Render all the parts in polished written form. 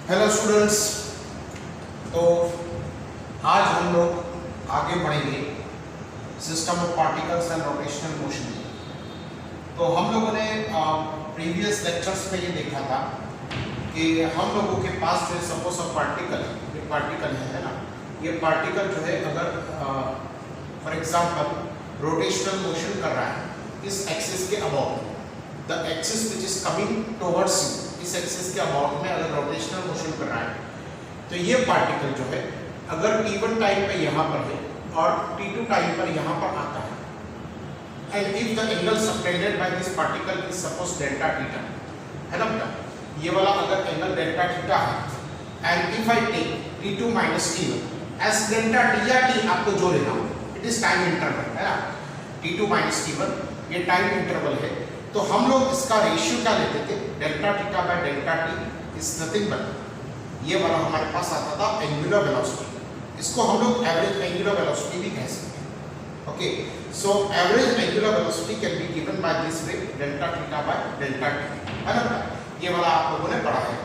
Hello students. तो आज हम लोग आगे बढ़ेंगे system of particles and rotational motion. तो हम लोगों ने प्रीवियस लेक्चर्स में ये देखा था कि हम लोगों के पास जो सपोज ऑफ पार्टिकल है ना, ये पार्टिकल जो है अगर फॉर एग्जांपल रोटेशनल मोशन कर रहा है इस एक्सिस के about, the axis which is coming towards you, इस एक्सिस के अबाउट में अगर रोटेशनल मोशन कर रहा है तो ये पार्टिकल जो है अगर t1 टाइम पे यहाँ पर है और t2 टाइम पर यहाँ पर आता है, and if the angle subtended by this particle is suppose delta theta, है ना बेटा, ये वाला अगर एंगल डेल्टा थीटा है, and if I take t2 minus t1 as delta t या t, आपको जो लेना हो, इट इज टाइम इंटरवल, है ना, t2 माइनस t1 ये टाइम इंटरवल है। तो हम लोग इसका रेशियो क्या लेते थे, delta theta by delta t is nothing but ये वाला हमारे पास आता था एंगुलर वेलोसिटी। इसको हम लोग एवरेज एंगुलर वेलोसिटी भी कह सकते हैं। Okay, so average angular velocity can be given by this way, delta theta by delta T, है ना, ये वाला आप लोगों ने पढ़ा है।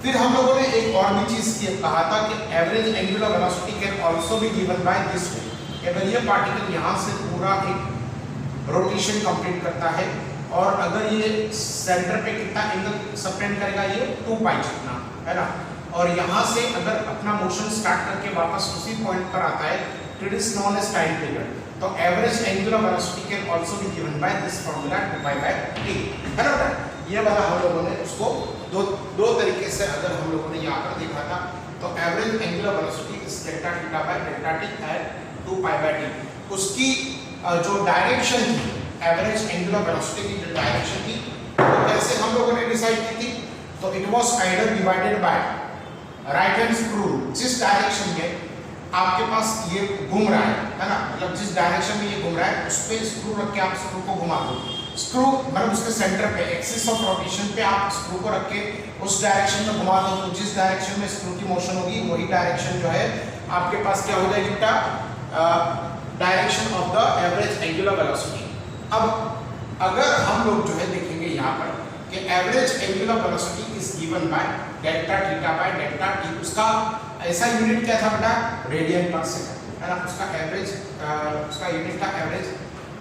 फिर हम लोगों ने एक और भी चीज ये कहा था कि average angular velocity can also be given by this वे। अगर ये पार्टिकल यहाँ से पूरा एक रोटेशन कंप्लीट करता है और अगर ये सेंटर पे कितना एंगल सबटेंड करेगा, ये 2 पाई जितना, है ना, और यहाँ से अगर अपना मोशन स्टार्ट करके वापस उसी पॉइंट पर आता है, it is known as time period. तो average angular velocity can also be given by this formula 2 pi by t, है ना। ये वाला हम लोगों ने उसको दो तरीके से अगर हम लोगों ने यहाँ पर देखा था, तो average angular velocity is delta theta by delta t at 2 pi by t। उसकी जो डायरेक्शन थी, एवरेज एंगुलर वेलोसिटी की जो डायरेक्शन थी, तो कैसे हम लोगों ने डिसाइड की थी, तो it was either divided by right hand screw rule. जिस डायरेक्शन में आपके पास ये घूम रहा है ना, मतलब जिस डायरेक्शन में ये घूम रहा है उस पे स्क्रू रख के आप स्क्रू को घुमा दो। स्क्रू मतलब उसके सेंटर पे, एक्सिस ऑफ रोटेशन पे आप स्क्रू को रख के उस डायरेक्शन में घुमा दो, तो जिस डायरेक्शन में स्क्रू की मोशन होगी वही डायरेक्शन जो है आपके पास क्या हो जाएगी बेटा, direction of the average angular velocity. अब अगर हम लोग जो है देखेंगे यहाँ पर कि average angular velocity is given by delta theta by delta T, उसका ऐसा यूनिट क्या था बेटा, रेडियन पर सेकंड, है ना, उसका एवरेज उसका यूनिट था average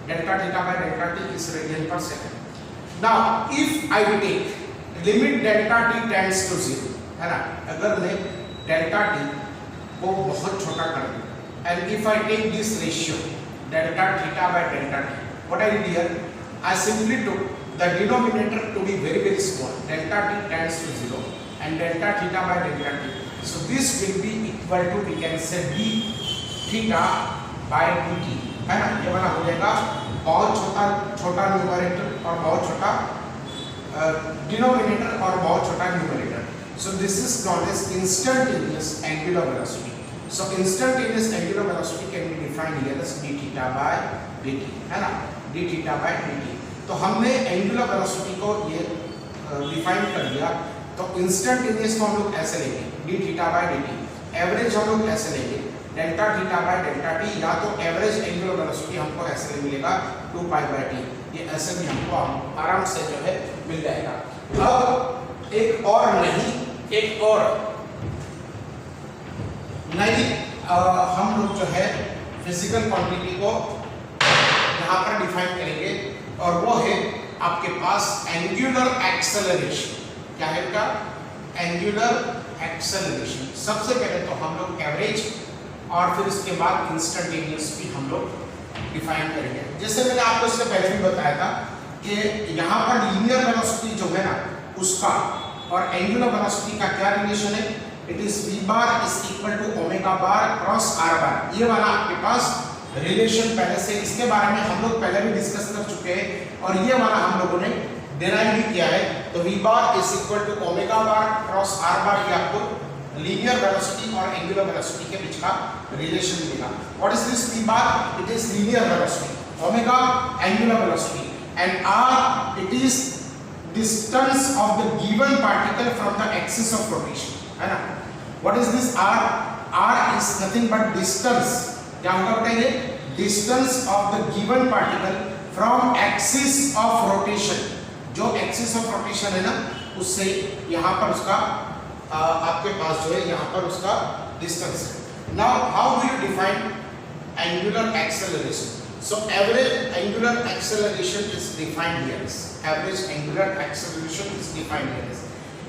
delta theta by delta t is radian per second. Now if I take limit delta t tends to 0, है ना, अगर मैं डेल्टा टी को बहुत छोटा कर दूं, and if I take this ratio delta theta by delta t, what I did here, I simply took the denominator to be very small, delta t tends to 0 and delta theta by delta t. So this will be equal to, we can say, d theta by dt, है ना। ये वाला हो जाएगा बहुत छोटा numerator और बहुत छोटा डिनोमिनेटर और बहुत छोटा numerator. So this is known as instantaneous angular velocity. So instantaneous angular velocity can be defined here as d theta by dt, है ना, d theta by dt। तो हमने एंगुलर वेलोसिटी को ये डिफाइन कर दिया। तो इंस्टेंटेनियस को हम लोग ऐसे लेंगे d theta by dt, average हम लोग ऐसे लेंगे delta theta by delta t, या तो एवरेज एंगुलर वेलोसिटी हमको ऐसे मिलेगा 2 पाई बाय t, ये ऐसे भी हमको आराम से जो है मिल जाएगा। अब एक और नई हम लोग जो है फिजिकल क्वांटिटी को यहाँ पर डिफाइन करेंगे, और वो है आपके पास एंगुलर एक्सेलरेशन। क्या है का एंगुलर एक्सेलरेशन। सबसे पहले तो हम लोग एवरेज और फिर उसके बाद इंस्टेंटेनियस भी हम लोग डिफाइन करेंगे। जैसे मैंने आपको इससे पहले भी बताया था कि यहाँ पर लीनियर वेलोसिटी जो है ना उसका और एंगुलर वेलोसिटी का क्या रिलेशन है, it is v bar is equal to omega bar cross r bar. ये वाला आपके पास रिलेशन पहले से, इसके बारे में हम लोग पहले भी डिस्कस कर चुके हैं और ये वाला हम लोगों ने डिराइव भी किया है। तो v bar is equal to omega bar cross r bar, ये आपको लीनियर वेलोसिटी और एंगुलर वेलोसिटी के बीच का रिलेशन मिलेगा। What is this v bar, it is linear velocity, omega angular velocity, and r it is distance of the given particle from the axis of rotation, है ना। What is this r, r is nothing but distance, क्या होगा बेटा, ये distance of the given particle from axis of rotation. जो axis of rotation है ना उससे यहाँ पर उसका आपके पास जो है यहाँ पर उसका डिस्टेंस है। Now how do you define angular acceleration? So average angular acceleration is defined here. Average angular acceleration is defined here.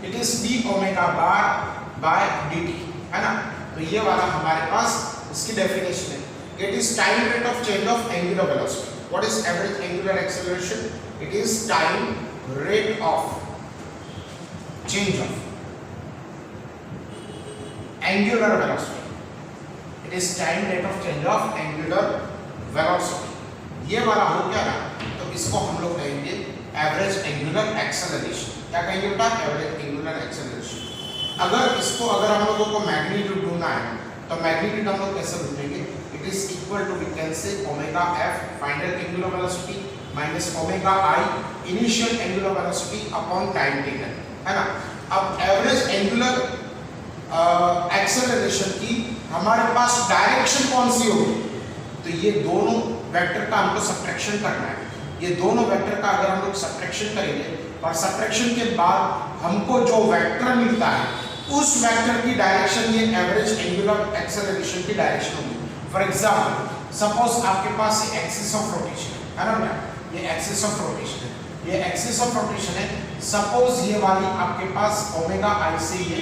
It is d omega bar by dt, है ना? तो ये वाला हमारे पास इसकी डेफिनेशन है. It is time rate of change of angular velocity. What is average angular acceleration? It is time rate of change of angular velocity. It is time rate of change of angular velocity. ये वाला हो गया ना, तो इसको हम लोग कहेंगे एवरेज एंगुलर एक्सेलरेशन. क्या कहेंगे बेटा? Average angular acceleration. अगर हम लोगों को मैग्नीट्यूड ढूंढना है तो मैग्नीट्यूड हम लोग कैसे ढूंढेंगे? It is equal to, we can say omega f final angular velocity minus omega i initial angular velocity upon time taken, है ना? अब एवरेज एंगुलर एक्सेलरेशन की हमारे पास डायरेक्शन कौन सी होगी? तो ये दोनों वेक्टर का हमको सब्ट्रैक्शन करना है. ये दोनों वेक्टर का अगर हम लोग सब्ट्रैक्शन करेंगे और सब्ट्रैक्शन के बाद हमको जो वेक्टर मिलता है उस वेक्टर की डायरेक्शन ये एवरेज एंगुलर एक्सेलरेशन की डायरेक्शन होगी. फॉर एग्जांपल, सपोज आपके पास ये एक्सिस ऑफ रोटेशन है ना बेटा? ये एक्सिस ऑफ रोटेशन है. ये एक्सिस ऑफ रोटेशन है. सपोज ये वाली आपके पास ओमेगा आई से ये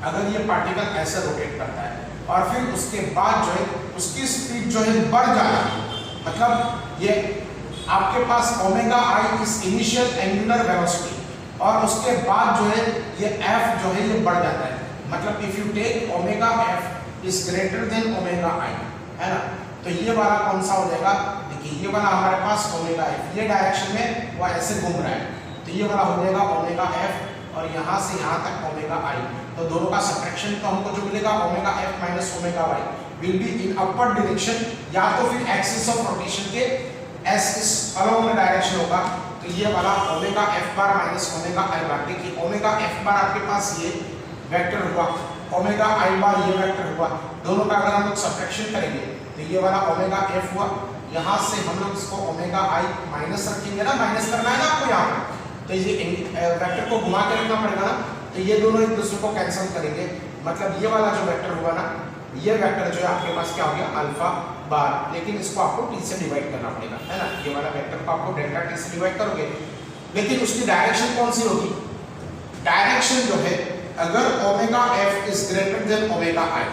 अगर ये पार्टिकल ऐसे रोटेट करता है और फिर उसके बाद जो है उसकी स्पीड जो है बढ़ जाती है, मतलब ये आपके पास ओमेगा आई इस इनिशियल एंगुलर वेलोसिटी और उसके बाद जो है ये एफ जो है ये बढ़ जाता है. मतलब if you take omega f is greater than omega i, है ना? तो ये वाला कौन सा हो जाएगा? देखिए ये वाला हमारे पास ओमेगा एफ ये डायरेक्शन में वो ऐसे घूम रहा है, तो ये वाला हो जाएगा ओमेगा एफ और यहाँ से यहाँ तक ओमेगा आई. तो दोनों का सब्ट्रैक्शन तो हमको जो मिलेगा omega f minus omega y will be in upward direction, या तो फिर एक्सिस ऑफ रोटेशन के एस इस अलोंग में डायरेक्शन होगा. तो ये वाला omega f bar minus omega i bar. देखिए ओमेगा एफ बार आपके पास ये वेक्टर हुआ, ओमेगा आई बार ये वेक्टर हुआ. दोनों का अगर हम लोग सब्ट्रैक्शन करेंगे तो ये वाला ओमेगा एफ हुआ. यहाँ से हम लोग इसको ओमेगा आई माइनस रखेंगे ना, माइनस करना है ना आपको यहाँ पर. तो ये वेक्टर को घुमा के रखना पड़ेगा ना, तो ये दोनों एक दूसरे को कैंसिल करेंगे. मतलब ये वाला जो वेक्टर हुआ ना, ये वेक्टर जो है आपके पास क्या हो गया? अल्फा बार. लेकिन इसको आपको टी से डिवाइड करना पड़ेगा, है ना? ये वाला वेक्टर को आपको डेल्टा टी से डिवाइड करोगे, लेकिन उसकी डायरेक्शन कौन सी होगी? डायरेक्शन जो है अगर omega f is greater than omega i,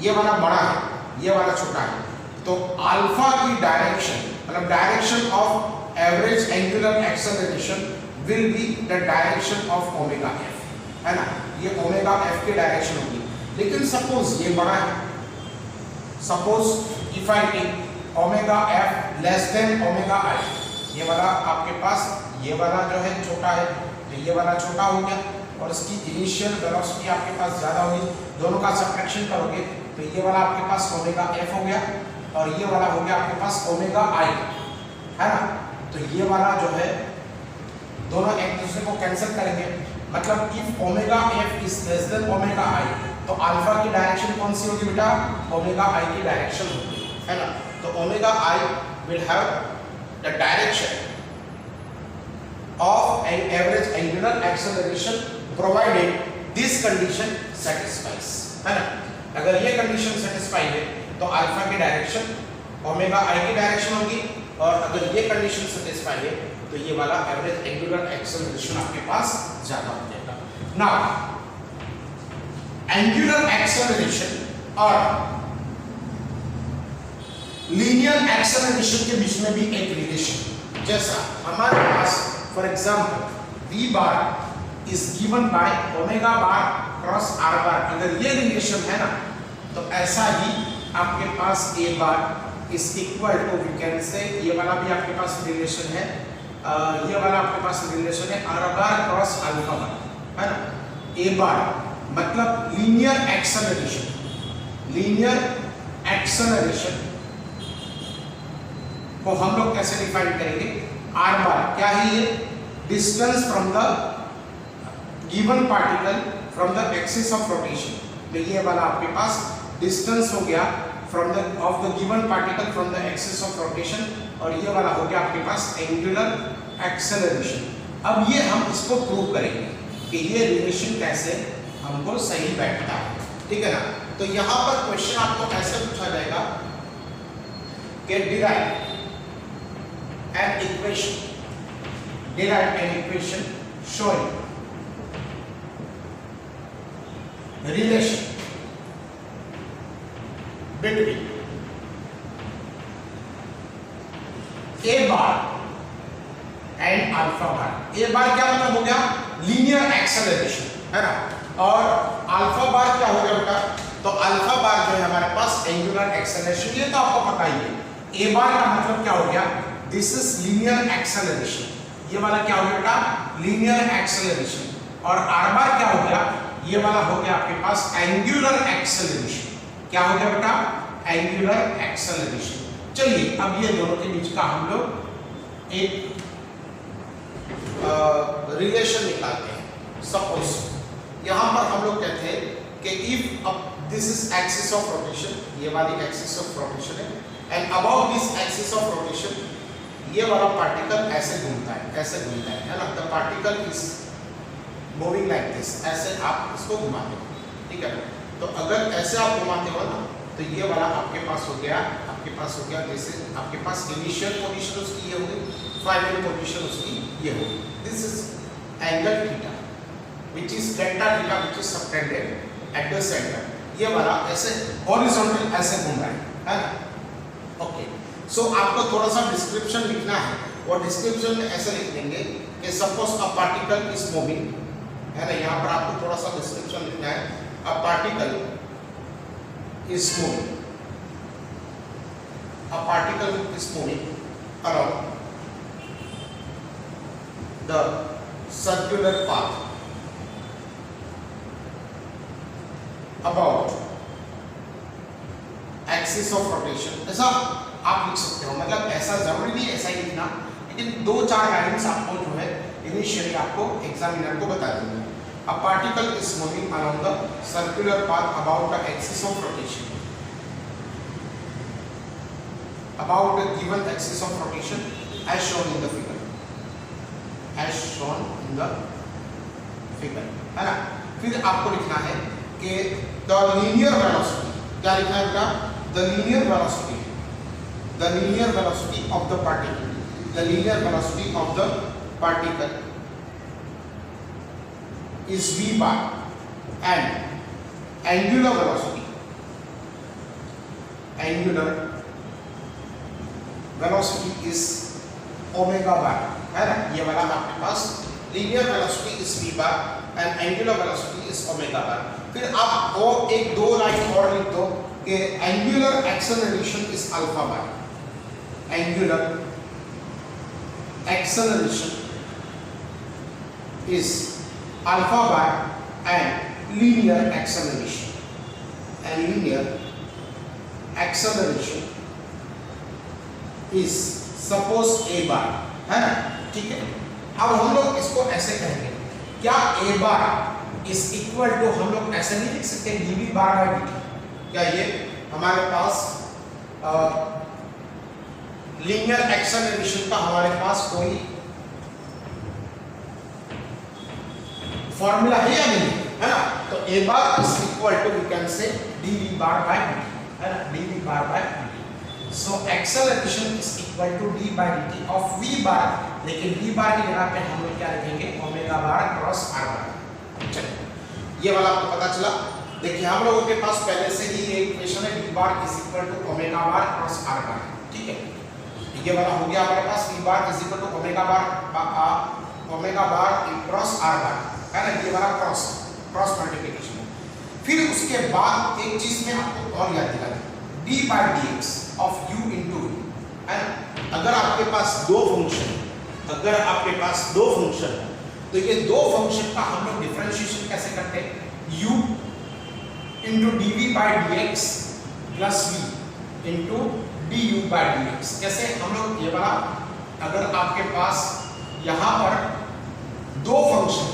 ये वाला बड़ा है ये वाला छोटा है, तो अल्फा की डायरेक्शन मतलब direction of average angular acceleration will be the direction of omega f, है ना? ये ओमेगा एफ की डायरेक्शन होगी. लेकिन सपोज ये बड़ा है, suppose if I take omega f less than omega i, ये वाला आपके पास ये वाला जो है छोटा है, तो ये वाला छोटा हो गया और इसकी इनिशियल वेलोसिटी आपके पास ज़्यादा होगी. दोनों का सब्ट्रैक्शन करोगे तो ये वाला आपके पास ओमेगा एफ हो गया और ये वाला हो गया आपके पास ओमेगा आई, है ना? तो ये वाला जो है दोनों एक दूसरे को कैंसिल करेंगे. मतलब if omega f is less than omega आई, तो अल्फा की डायरेक्शन कौन सी होगी बेटा? ओमेगा आई की डायरेक्शन होगी, है ना? तो omega I will have the direction of an average angular acceleration provided this condition satisfies, है ना? अगर ये कंडीशन सेटिस्फाई है तो अल्फा की डायरेक्शन ओमेगा आई की डायरेक्शन होगी, और अगर ये कंडीशन सेटिस्फाई है तो ये वाला एवरेज एंगुलर एक्सेलरेशन आपके पास ज्यादा हो जाएगा. नाउ एंगुलर एक्सेलरेशन और लीनियर एक्सेलरेशन के बीच में भी एक रिलेशन, जैसा हमारे पास for example v bar is given by omega bar cross r bar. अगर ये रिलेशन है ना, तो ऐसा ही आपके पास a bar is equal to, we can say ये वाला भी आपके पास रिलेशन है, ये वाला आपके पास रिलेशन है r bar cross alpha bar, है ना? a बार मतलब लीनियर एक्सेलरेशन. लीनियर एक्सेलरेशन को हम लोग कैसे डिफाइन करेंगे? r बार क्या है? ये distance from the given particle from the axis of rotation. तो ये वाला आपके पास डिस्टेंस हो गया from the of the given particle from the axis of rotation, और ये वाला हो गया आपके पास एंगुलर एक्सेलरेशन. अब ये हम इसको प्रूव करेंगे कि ये रिलेशन कैसे हमको सही बैठता है, ठीक है ना। तो यहां पर क्वेश्चन आपको ऐसे पूछा जाएगा कि derive an equation showing relation between a bar and alpha bar. A bar क्या मतलब हो गया, लीनियर एक्सेलरेशन, है ना, और अल्फा बार क्या हो गया बेटा, तो अल्फा बार जो है हमारे पास एंगुलर एक्सेलरेशन, ये तो आपको पता ही है। ए बार का मतलब क्या हो गया, दिस इज लीनियर एक्सेलरेशन, ये वाला क्या हो गया बेटा, लीनियर एक्सेलरेशन, और आर बार क्या हो गया, ये वाला हो गया आपके पास एंगुलर एक्सेलरेशन। क्या हो गया बेटा, एंगुलर एक्सेलरेशन। चलिए अब ये दोनों के बीच का हम लोग एक रिलेशन निकालते हैं। सपोज यहां पर हम लोग कहते हैं कि if this is axis of rotation, ये वाली एक्सिस ऑफ रोटेशन है, and about this axis of rotation ये वाला पार्टिकल ऐसे घूमता है ना, the particle is moving like this, ऐसे आप इसको घुमाते हो, ठीक है। तो अगर ऐसे आप घुमाते हो ना, तो ये वाला आपके पास हो गया जैसे आपके पास इनिशियल पोजीशन उसकी ये होगी, फाइनल पोजीशन उसकी ये होगी। This is angle theta which is delta theta which is subtended at the centre. ये वाला ऐसे हॉरिजॉन्टल ऐसे घूम रहा है ना। ओके, सो आपको थोड़ा सा डिस्क्रिप्शन लिखना है, और डिस्क्रिप्शन में ऐसे लिख देंगे कि suppose a particle is moving, है ना, यहाँ पर आपको थोड़ा सा डिस्क्रिप्शन लिखना है। A particle is moving, a particle is moving along the circular path about axis of rotation। ऐसा आप लिख सकते हो, मतलब ऐसा जरूरी नहीं ऐसा ही लिखना, लेकिन 2-4 लाइन्स आपको जो है इनिशियली आपको एग्जामिनर को बता देंगे। A particle is moving along the circular path about the axis of rotation, about the given axis of rotation as shown in the figure, है ना। फिर आपको लिखना है कि the linear velocity, क्या लिखना है बेटा, the linear velocity of the particle is v bar, and angular velocity is omega bar, है ना। ये वाला आपके पास linear velocity is v bar and angular velocity is omega bar। फिर आप एक दो लाइन और लिख दो कि angular acceleration is alpha bar, angular acceleration is alpha bar, and linear acceleration is suppose a bar, है ना, ठीक है। अब हम लोग इसको ऐसे कहेंगे, क्या a bar is equal to, हम लोग ऐसे नहीं लिख सकते dv bar by dt, क्या ये हमारे पास लीनियर एक्सेलरेशन का हमारे पास कोई फॉर्मूला है या नहीं, है ना। तो a bar is equal to we can say dv bar by dt, है ना, dv bar by dt। So acceleration is equal to d by dt of v bar, लेकिन v bar की जगह पे हम लोग क्या लिखेंगे, ओमेगा बार क्रॉस r बार। चलिए ये वाला आपको पता चला। देखिए हम लोगों के पास पहले से ही ये इक्वेशन है, v bar is equal to omega bar cross r bar, ठीक है। ये वाला हो गया हमारे पास, v bar is equal to omega bar cross r bar, है ना, ये वाला क्रॉस मल्टीप्लिकेशन। फिर उसके बाद एक चीज में आपको और याद दिला, d by dx of u into v, है ना। अगर आपके पास दो फंक्शन है, तो ये दो फंक्शन का हम लोग डिफरेंशिएशन कैसे करते हैं, u into dv by dx plus v into du by dx। कैसे हम लोग ये वाला, अगर आपके पास यहाँ पर दो फंक्शन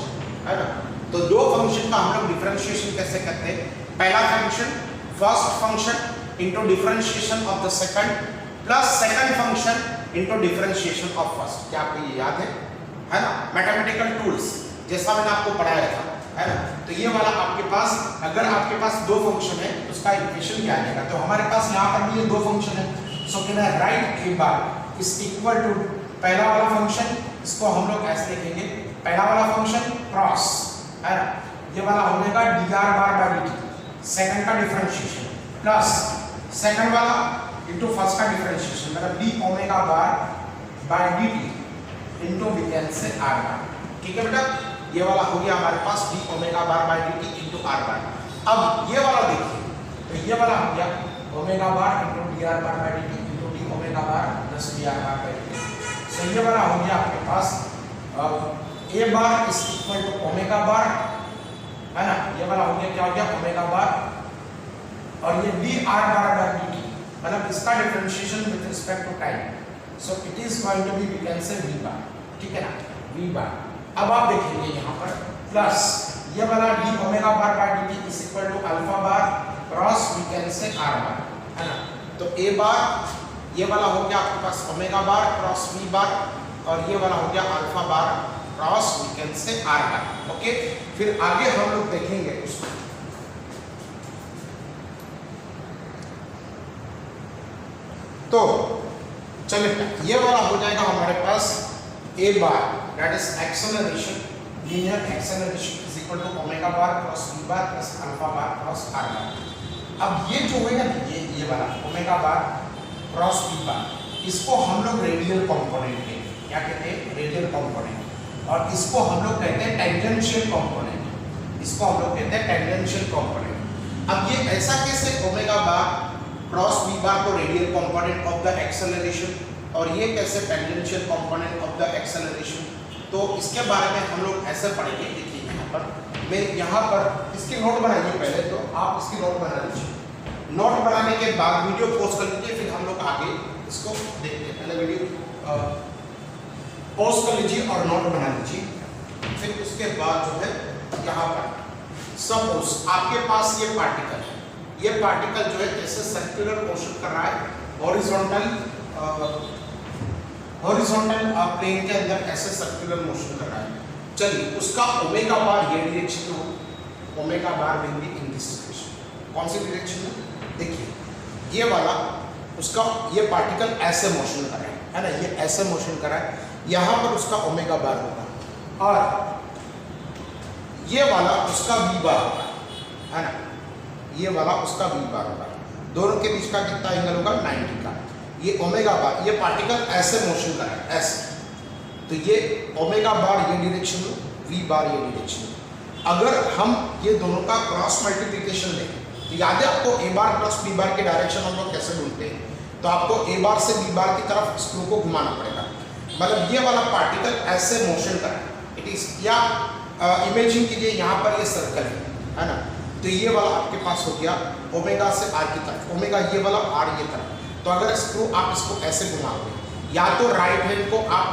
है ना, तो दो फंक्शन का हम लोग डिफरेंशिएशन कैसे करते हैं, पहला function first function into differentiation of the second plus second function into differentiation of first। क्या आपको ये याद है ना, मैथमेटिकल टूल्स जैसा मैंने आपको पढ़ाया था, है ना। तो ये वाला आपके पास, अगर आपके पास दो फंक्शन है तो उसका इक्वेशन क्या आएगा, तो हमारे पास यहाँ पर भी ये दो फंक्शन है, so can I write a bar is equal to पहला वाला फंक्शन, इसको हम लोग ऐसे लिखेंगे, पहला वाला फंक्शन क्रॉस, है ना, ये वाला हो जाएगा dr bar by dt, second का डिफरेंशिएशन प्लस सेकंड वाला इनटू फर्स्ट का डिफरेंशिएशन, मतलब d omega bar by dt into we can say r bar. ठीक है बेटा, ये वाला हो गया हमारे पास d omega bar by dt into r bar. अब ये वाला देखिए, तो ये वाला हो गया omega bar into dr bar by dt into d omega bar plus dr bar by dt। So ये वाला हो गया आपके पास a bar is equal to omega bar, है ना, ये वाला हो गया क्या हो गया ओमेगा बार, और ये dr बार बाय dt मतलब इसका differentiation with respect to time, so it is going to be we can say v bar. ठीक है ना, v बार। अब आप देखेंगे यहाँ पर प्लस ये वाला d omega bar by dt is equal to alpha bar cross we can say r bar, है ना। तो a बार ये वाला हो गया आपके पास omega bar cross v bar, और ये वाला हो गया alpha bar cross we can say r bar. Okay, फिर आगे हम लोग देखेंगे उसको। तो चलिए, ये वाला हो जाएगा हमारे पास a bar that is acceleration, linear acceleration is equal to omega bar cross v bar plus alpha bar cross r bar. अब ये जो होगा ना, ये वाला omega bar cross v bar, इसको हम लोग रेडियल कंपोनेंट कहते हैं। क्या कहते हैं? Radial component. और इसको हम लोग कहते हैं टेंजेंशियल कंपोनेंट, इसको हम लोग कहते हैं टेंजेंशियल कंपोनेंट। अब ये ऐसा कैसे ओमेगा बार क्रॉस v बार को radial component of the acceleration, और ये कैसे tangential component of the acceleration, तो इसके बारे में हम लोग ऐसे पढ़ेंगे। देखिए यहाँ पर मैं यहाँ पर इसकी नोट बनाइए, पहले तो आप इसकी नोट बना लीजिए, नोट बनाने के बाद वीडियो पॉज कर लीजिए, फिर हम लोग आगे इसको देखते हैं। पहले वीडियो पॉज कर लीजिए और नोट बना लीजिए, फिर उसके बाद जो है यहाँ पर सपोज आपके पास ये पार्टिकल है, ये पार्टिकल जो है जैसे सर्कुलर मोशन कर रहा है हॉरिजॉन्टल प्लेन के अंदर, ऐसे सर्कुलर मोशन कर रहा है। चलिए, उसका ओमेगा बार ये डायरेक्शन में हो, omega bar will be in this direction. कौन सी डायरेक्शन में? देखिए, ये वाला उसका ये पार्टिकल ऐसे मोशन कर रहा है ना, ये ऐसे मोशन कर रहा है, यहाँ पर उसका ओमेगा बार होगा, और ये वाला उसका v बार होगा, है ना, ये वाला उसका v बार होगा। दोनों के बीच का कितना एंगल होगा? 90 का। ये ओमेगा बार, ये पार्टिकल ऐसे मोशन कर रहा है, ऐसे, तो ये ओमेगा बार ये डायरेक्शन में, v बार ये डायरेक्शन में। अगर हम ये दोनों का क्रॉस मल्टीप्लिकेशन लें, तो याद है आपको a बार प्लस b बार के डायरेक्शन हम लोग कैसे ढूंढते हैं, तो आपको a बार से b बार की तरफ स्क्रू को घुमाना पड़ेगा। मतलब ये वाला पार्टिकल ऐसे मोशन कर रहा है, इट इज, या इमेजिन कीजिए यहाँ पर ये सर्कल है ना, तो ये वाला आपके पास हो गया ओमेगा से r की तरफ, ओमेगा ये वाला r ये तरफ। तो अगर स्क्रू आप इसको ऐसे घुमाओगे, या तो राइट हैंड को आप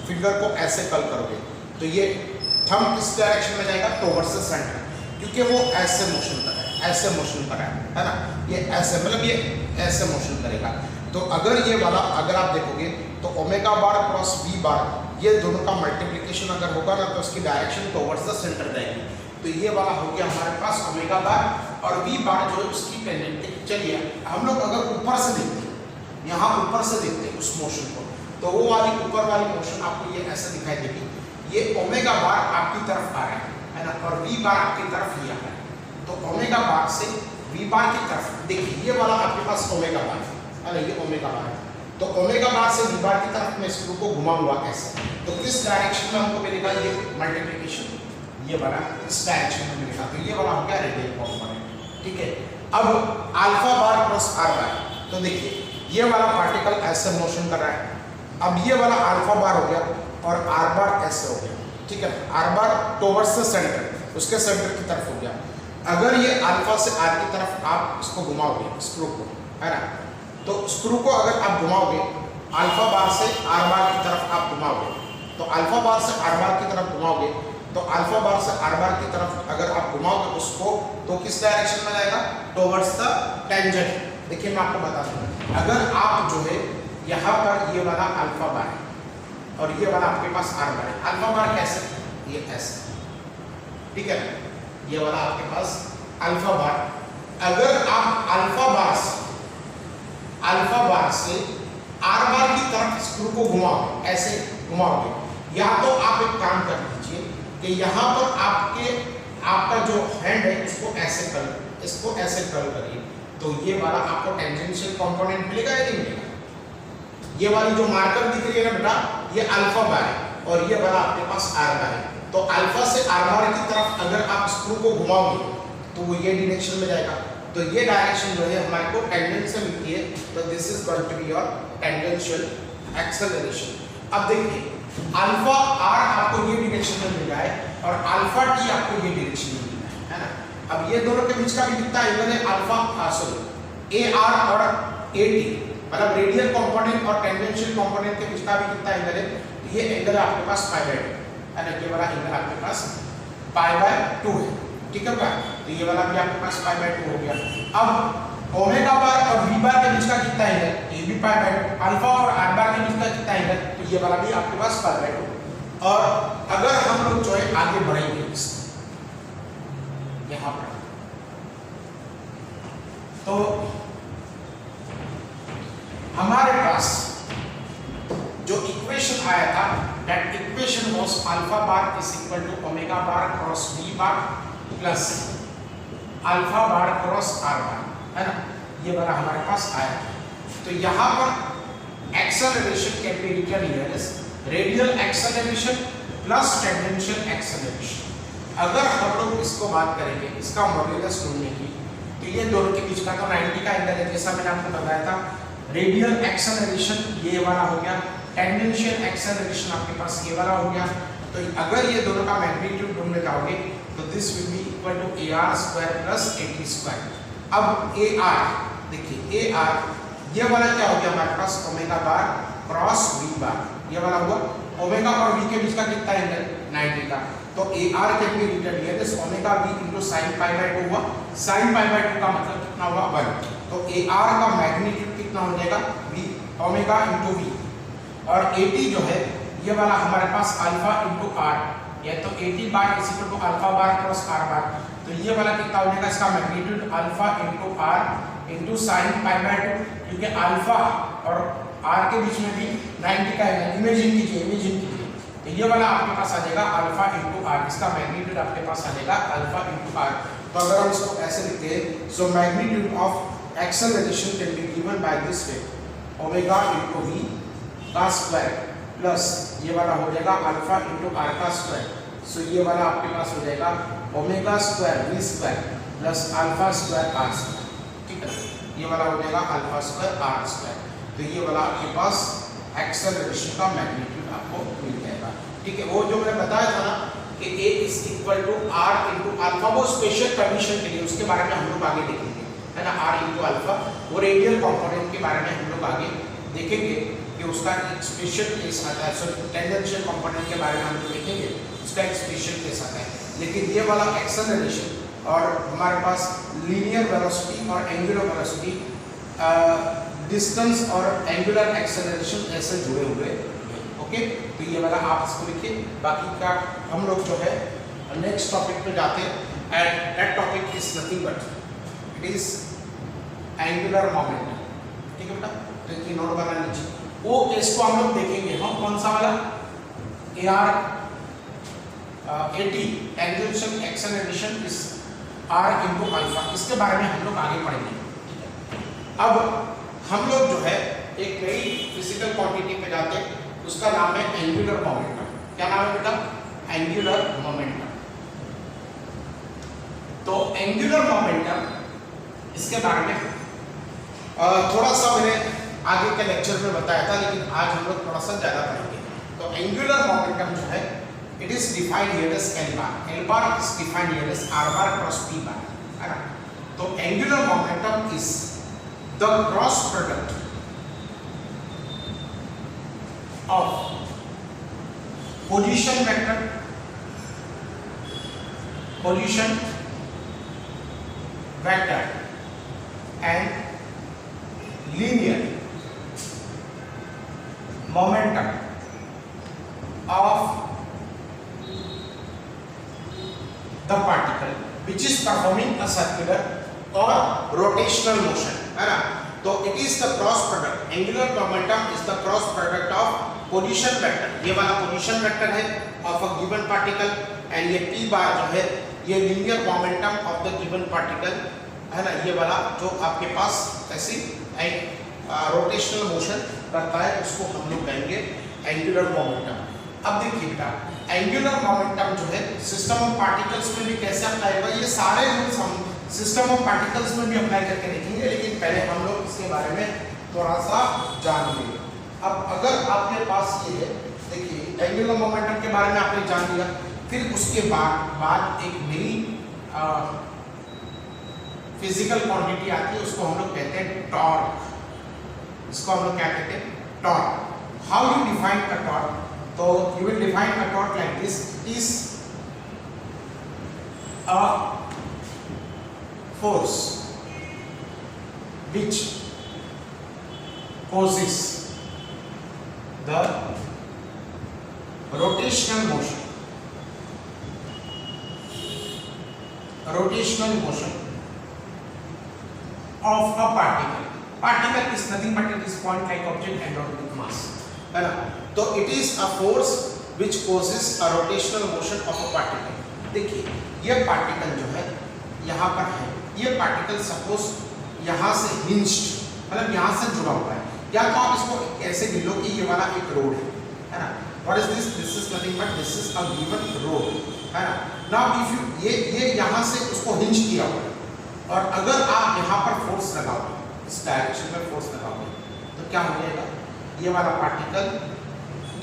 फिंगर को ऐसे कल करोगे, तो ये थंब किस डायरेक्शन में जाएगा? टुवर्ड्स द सेंटर, क्योंकि वो ऐसे मोशन कर रहा है, ऐसे मोशन कर रहा है ना, ये ऐसे, मतलब ये ऐसे मोशन करेगा। तो अगर ये वाला अगर आप देखोगे तो ओमेगा बार क्रॉस v बार, ये दोनों का मल्टीप्लिकेशन अगर होगा ना, तो उसकी डायरेक्शन टुवर्ड्स द सेंटर जाएगी। तो ये वाला हो गया हमारे पास ओमेगा बार, और v बार जो है उसकी टेंजेंट। चलिए, हम लोग अगर ऊपर से देखते हैं, यहाँ ऊपर से देखते हैं उस मोशन को, तो वो वाली ऊपर वाली मोशन आपको ये ऐसे दिखाई देगी, ये ओमेगा बार आपकी तरफ आ रहा है ना, और v बार आपकी तरफ ही आ रहा है। तो ओमेगा बार से v बार की तरफ, देखिए ये वाला आपके पास ओमेगा बार है ना, ये ओमेगा बार है, तो ओमेगा बार से v बार की तरफ मैं स्क्रू को घुमाऊंगा ऐसे, तो किस डायरेक्शन में हमको मिलेगा? ये मल्टीप्लिकेशन ये वाला इस डायरेक्शन में मिलेगा, तो ये वाला हो गया रेडियल कंपोनेंट। ठीक है, अब alpha bar plus r bar, तो देखिए ये वाला पार्टिकल ऐसे मोशन कर रहा है, अब ये वाला अल्फा बार हो गया और r बार ऐसे हो गया। ठीक है, r bar towards the centre, उसके सेंटर की तरफ हो गया। अगर ये अल्फा से r की तरफ आप इसको घुमाओगे स्क्रू को, है ना, तो स्क्रू को अगर आप घुमाओगे अल्फा बार से r बार की तरफ आप घुमाओगे, तो अल्फा बार से r बार की तरफ घुमाओगे, तो अल्फा बार से r बार की तरफ अगर आप घुमाओगे उसको, तो किस डायरेक्शन में जाएगा? Towards the tangent. देखिए मैं आपको बता दूं, अगर आप जो है यहाँ पर ये वाला अल्फा बार है और ये वाला आपके पास r बार है, अल्फा बार कैसे? ये ऐसे, ठीक है ना, ये वाला आपके पास अल्फा बार। अगर आप अल्फा बार से आर बार की तरफ स्क्रू को घुमाओ, ऐसे घुमाओगे, या तो आप एक काम कर दीजिए कि यहाँ पर आपका जो हैंड है इसको ऐसे कर्ल करिए, तो ये वाला आपको टेंजेंशियल कंपोनेंट मिलेगा या नहीं मिलेगा? ये वाली जो मार्कर दिख रही है ना बेटा, ये अल्फा बार है और ये वाला आपके पास आर बार है। तो अल्फा से आर बार की तरफ अगर आप स्क्रू को घुमाओगे तो वो ये डायरेक्शन में जाएगा, तो ये डायरेक्शन जो है हमारे को टेंजेंशियल मिलती है, तो this is going to be your tangential acceleration. अब देखिए अल्फा आर आपको ये डायरेक्शन में मिल रहा है और अल्फा टी आपको ये डायरेक्शन में मिल रहा है ना। अब ये दोनों के बीच का भी कितना एंगल है, अल्फा सॉरी ए आर और ए टी, मतलब रेडियल कंपोनेंट और टेंजेंशियल कंपोनेंट के बीच का भी कितना एंगल है, तो ये एंगल है आपके पास पाई बाय 2 है ना, ये वाला एंगल आपके पास पाई बाय 2 है, ठीक है। तो ये वाला भी आपके पास पाई बाय 2 हो गया। अब ओमेगा बार और वी बार के बीच का कितना एंगल, ये भी पाई बाय 2, अल्फा और आर बार के बीच का कितना एंगल, तो ये वाला भी आपके पास पाई बाय 2। और अगर हम लोग जो है आगे बढ़ेंगे यहाँ पर, तो हमारे पास जो इक्वेशन आया था, that equation was alpha bar is equal to omega bar cross v bar plus alpha bar cross r bar, है ना, ये वाला हमारे पास आया। तो यहाँ पर acceleration can be written here as radial acceleration plus tangential acceleration. अगर हम लोग इसको बात करेंगे, इसका मॉड्यूलस ढूंढने की, तो ये दोनों के बीच का तो 90 का एंगल है, जैसा मैंने आपको बताया था। रेडियल एक्सेलरेशन ये वाला हो गया, टेंजेंशियल एक्सेलरेशन आपके पास ये वाला हो गया। तो अगर ये दोनों का मैग्नीट्यूड ढूंढने जाओगे तो this will be equal to AR square plus AT square. अब AR देखिए, AR ये वाला क्या हो गया हमारे पास, ओमेगा बार क्रॉस वी बार, ये वाला हुआ। ओमेगा और वी के बीच का कितना एंगल, 90 का। तो AR can be written here as omega v into sin pi by 2 हुआ। sin पाई बाय 2 का मतलब कितना हुआ, 1। तो AR का मैग्नीट्यूड कितना हो जाएगा, v ओमेगा इनटू v, और AT जो है ये वाला हमारे पास अल्फा इनटू r, या तो AT bar is equal to alpha bar cross r bar. तो ये वाला कितना हो जाएगा, इसका magnitude alpha into r into sin pi by 2, क्योंकि अल्फा और r के बीच में भी 90 का एंगल, इमेजिन कीजिए। तो ये वाला आपके पास आ जाएगा अल्फा इनटू r, इसका मैग्नीट्यूड आपके पास आ जाएगा अल्फा इनटू r। तो अगर हम इसको ऐसे लिखते हैं, so magnitude of acceleration can be given by this way, omega into v का स्क्वायर प्लस ये वाला हो जाएगा अल्फा इनटू r का स्क्वायर। सो ये वाला आपके पास हो जाएगा omega square v square plus alpha square r square, ठीक है। ये वाला हो जाएगा अल्फा स्क्वायर r स्क्वायर। तो ये वाला आपके पास एक्सेलरेशन का मैग्नीट्यूड आपको मिल जाएगा, ठीक है। वो जो मैंने बताया था ना कि a is equal to r into alpha, वो स्पेशल कंडीशन के लिए, उसके बारे में हम लोग आगे देखेंगे, है ना। r इनटू अल्फा वो रेडियल कंपोनेंट के बारे में हम लोग आगे देखेंगे कि उसका एक स्पेशल केस आता है। सो टेंजेंशियल कंपोनेंट के बारे में हम लोग देखेंगे, उसका एक स्पेशल केस आता है। लेकिन ये वाला एक्सेलरेशन और हमारे पास लीनियर वेलोसिटी और एंगुलर वेलोसिटी, डिस्टेंस और एंगुलर एक्सेलरेशन ऐसे जुड़े हुए हैं, ओके। तो ये वाला आप इसको लिखिए। बाकी का हम लोग जो है नेक्स्ट टॉपिक पे जाते हैं, and that topic is nothing but it is angular momentum, ठीक है बेटा। तो ये नोट बना लीजिए, वो केस को हम लोग देखेंगे। हम कौन सा वाला, AR AT tangential acceleration is R into alpha, इसके बारे में हम लोग आगे पढ़ेंगे। अब हम लोग जो है एक नई फिजिकल क्वांटिटी पे जाते हैं, उसका नाम है एंगुलर मोमेंटम। क्या नाम है बेटा, एंगुलर मोमेंटम। तो एंगुलर मोमेंटम इसके बारे में थोड़ा सा मैंने आगे के लेक्चर में बताया था, लेकिन आज हम लोग थोड़ा सा ज्यादा पढ़ेंगे। तो एंगुलर मोमेंटम जो है it is defined here as L bar, L bar is defined here as R bar cross P bar, है ना। तो angular momentum is the cross product of position vector, and linear momentum of the particle which is performing a circular और rotational motion, है ना। तो it is the cross product, angular momentum is the cross product of position vector, ये वाला position vector है of a given particle, and ये p बार जो है ये linear momentum of the given particle, है ना। ये वाला जो आपके पास ऐसी रोटेशनल मोशन करता है उसको हम लोग कहेंगे एंगुलर मोमेंटम। अब देखिए बेटा, एंगुलर मोमेंटम जो है सिस्टम ऑफ पार्टिकल्स में भी कैसे अप्लाई होगा, ये सारे रूल्स हम सिस्टम ऑफ पार्टिकल्स में भी अप्लाई करके देखेंगे, लेकिन पहले हम लोग इसके बारे में थोड़ा सा जान लेंगे। अब अगर आपके पास ये है, देखिए एंगुलर मोमेंटम के बारे में आपने जान लिया, फिर उसके बाद एक नई फिजिकल क्वांटिटी आती है, उसको हम लोग कहते हैं टॉर्क। इसको हम लोग क्या कहते हैं, torque. How you define a torque, तो you will define a torque like this, is a force which causes the rotational motion of a particle. Particle is nothing but it is point like object and not with mass, है ना। तो it is a force which causes a rotational motion of a particle। देखिए ये particle जो है यहाँ पर है, ये पार्टिकल सपोज यहाँ से हिंज्ड, मतलब यहाँ से जुड़ा हुआ है, या तो आप इसको ऐसे गिन लो कि ये वाला एक रोड है ना। What is this, this is nothing but this is a given road, है ना। नाउ इफ यू ये यहाँ से उसको हिंज किया हुआ है, और अगर आप यहाँ पर फोर्स लगाओगे, इस डायरेक्शन में फोर्स लगाओगे, तो क्या हो जाएगा, ये वाला पार्टिकल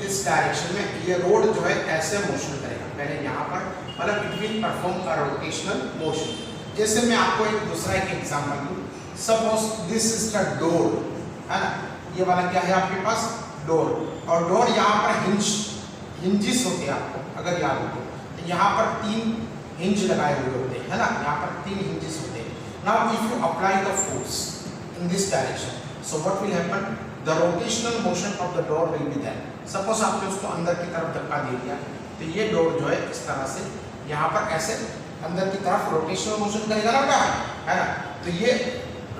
इस डायरेक्शन में, ये रोड जो है ऐसे मोशन करेगा, पहले यहाँ पर, मतलब it will perform a rotational motion. जैसे मैं आपको एक दूसरा एक एग्जांपल दूं, suppose this is the door, है ना। ये वाला क्या है आपके पास, डोर, और डोर यहाँ पर हिंजेस होते हैं, आपको अगर याद हो तो यहाँ पर 3 हिंज लगाए हुए होते हैं, है ना। यहाँ पर 3 हिंजेस होते हैं। Now if you apply the force in this direction, so what will happen, the rotational motion of the door will be there. Suppose आपने उसको अंदर की तरफ धक्का दे दिया, तो ये डोर जो है इस तरह से यहाँ पर ऐसे अंदर की तरफ रोटेशनल मोशन करेगा ना बेटा, है ना। तो ये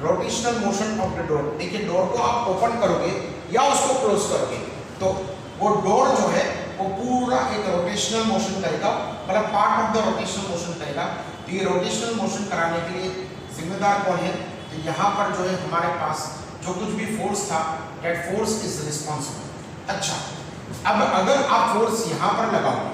rotational motion of the door, देखिए डोर को आप ओपन करोगे या उसको क्लोज करोगे, तो वो डोर जो है वो पूरा एक रोटेशनल मोशन करेगा, मतलब part of the rotational motion करेगा। तो ये रोटेशनल मोशन कराने के लिए जिम्मेदार कौन है, तो यहाँ पर जो है हमारे पास जो कुछ भी फोर्स था, दैट फोर्स इज रिस्पॉन्सिबल। अच्छा, अब अगर आप फोर्स यहाँ पर लगाओगे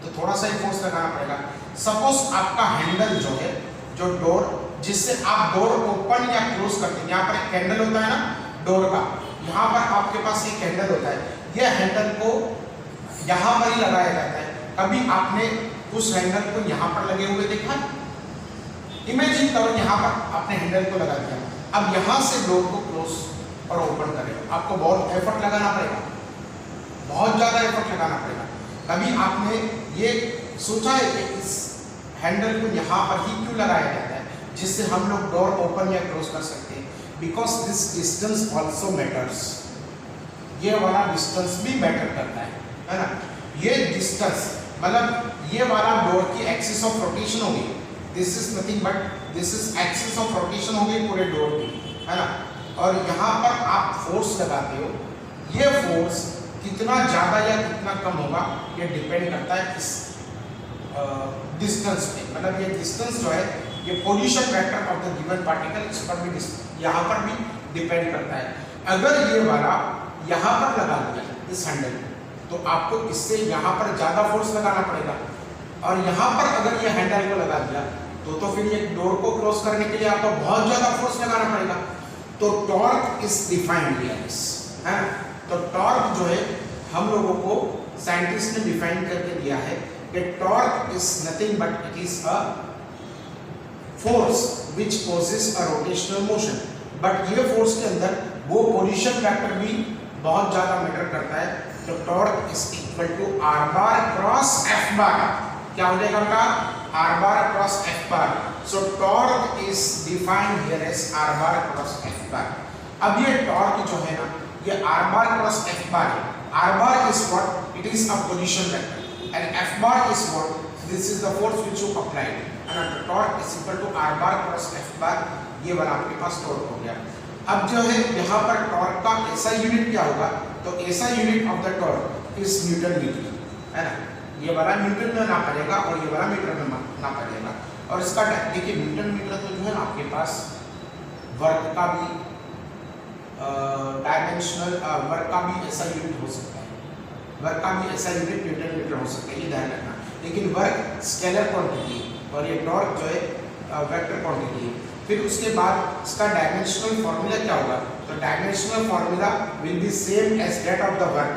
तो थोड़ा सा ही फोर्स लगाना पड़ेगा। सपोज आपका हैंडल जो है, जो डोर जिससे आप डोर ओपन या क्लोज करते हैं, यहाँ पर एक हैंडल होता है ना डोर का, यहाँ पर आपके पास एक हैंडल होता है, ये हैंडल को यहाँ पर ही लगाया जाता है। कभी आपने उस हैंडल को यहाँ पर लगे हुए देखा, इमेजिन करो यहाँ पर आपने हैंडल को लगा दिया, अब यहाँ से डोर को क्लोज और ओपन करें, आपको बहुत एफर्ट लगाना पड़ेगा, बहुत ज़्यादा एफर्ट लगाना पड़ेगा। कभी आपने ये सोचा है कि इस हैंडल को यहाँ पर ही क्यों लगाया जाता है, जिससे हम लोग डोर ओपन या क्लोज कर सकते हैं, because this distance also matters. ये वाला डिस्टेंस भी मैटर करता है ना। ये डिस्टेंस मतलब ये वाला डोर की एक्सिस ऑफ रोटेशन होगी, this is nothing but this is axis of rotation होगी पूरे डोर की, है ना। और यहाँ पर आप फोर्स लगाते हो, ये फोर्स कितना ज़्यादा या कितना कम होगा ये डिपेंड करता है इस डिस्टेंस पे, मतलब ये डिस्टेंस जो है ये position vector of the given particle, इस पर भी यहाँ पर भी डिपेंड करता है। अगर ये वाला यहाँ पर लगा दिया इस हैंडल, तो आपको इससे यहाँ पर ज़्यादा फोर्स लगाना पड़ेगा, और यहाँ पर अगर ये हैंडल को लगा दिया तो फिर ये डोर को क्लोज करने के लिए आपको बहुत ज़्यादा फोर्स लगाना पड़ेगा। तो टॉर्क इज डिफाइंड हियर, है ना। तो टॉर्क जो है हम लोगों को साइंटिस्ट ने डिफाइन करके दिया है कि torque is nothing but it is a force which causes a rotational motion. But ये फोर्स के अंदर वो पोजीशन फैक्टर भी बहुत ज़्यादा मैटर करता है। तो torque is equal to are bar cross F bar. क्या हो जाएगा बेटा? R bar cross F bar. So torque is defined here as R bar cross F bar. अब ये टॉर्क जो है ना, ये R bar cross F bar है। R bar is what? It is a position vector and F bar is what? This is the force which you applied and torque is equal to r bar cross f bar, ये वाला आपके पास torque हो गया। अब जो है यहाँ पर टॉर्क का ऐसा यूनिट क्या होगा, तो ऐसा unit of the torque is newton metre, है ना। ये वाला न्यूटन में नापा जाएगा और ये वाला मीटर में नापा जाएगा। और इसका देखिए न्यूटन मीटर तो जो है ना आपके पास वर्क का भी डायमेंशनल वर्क का भी ऐसा यूनिट हो सकता है, वर्क का भी ऐसा यूनिट न्यूटन मीटर हो सकता है, ये ध्यान रखना। लेकिन वर्क स्केलर क्वांटिटी और ये टॉर्क जो है वेक्टर क्वांटिटी है। फिर उसके बाद इसका डायमेंशनल फार्मूला क्या होगा, तो dimensional formula will be same as that of the work,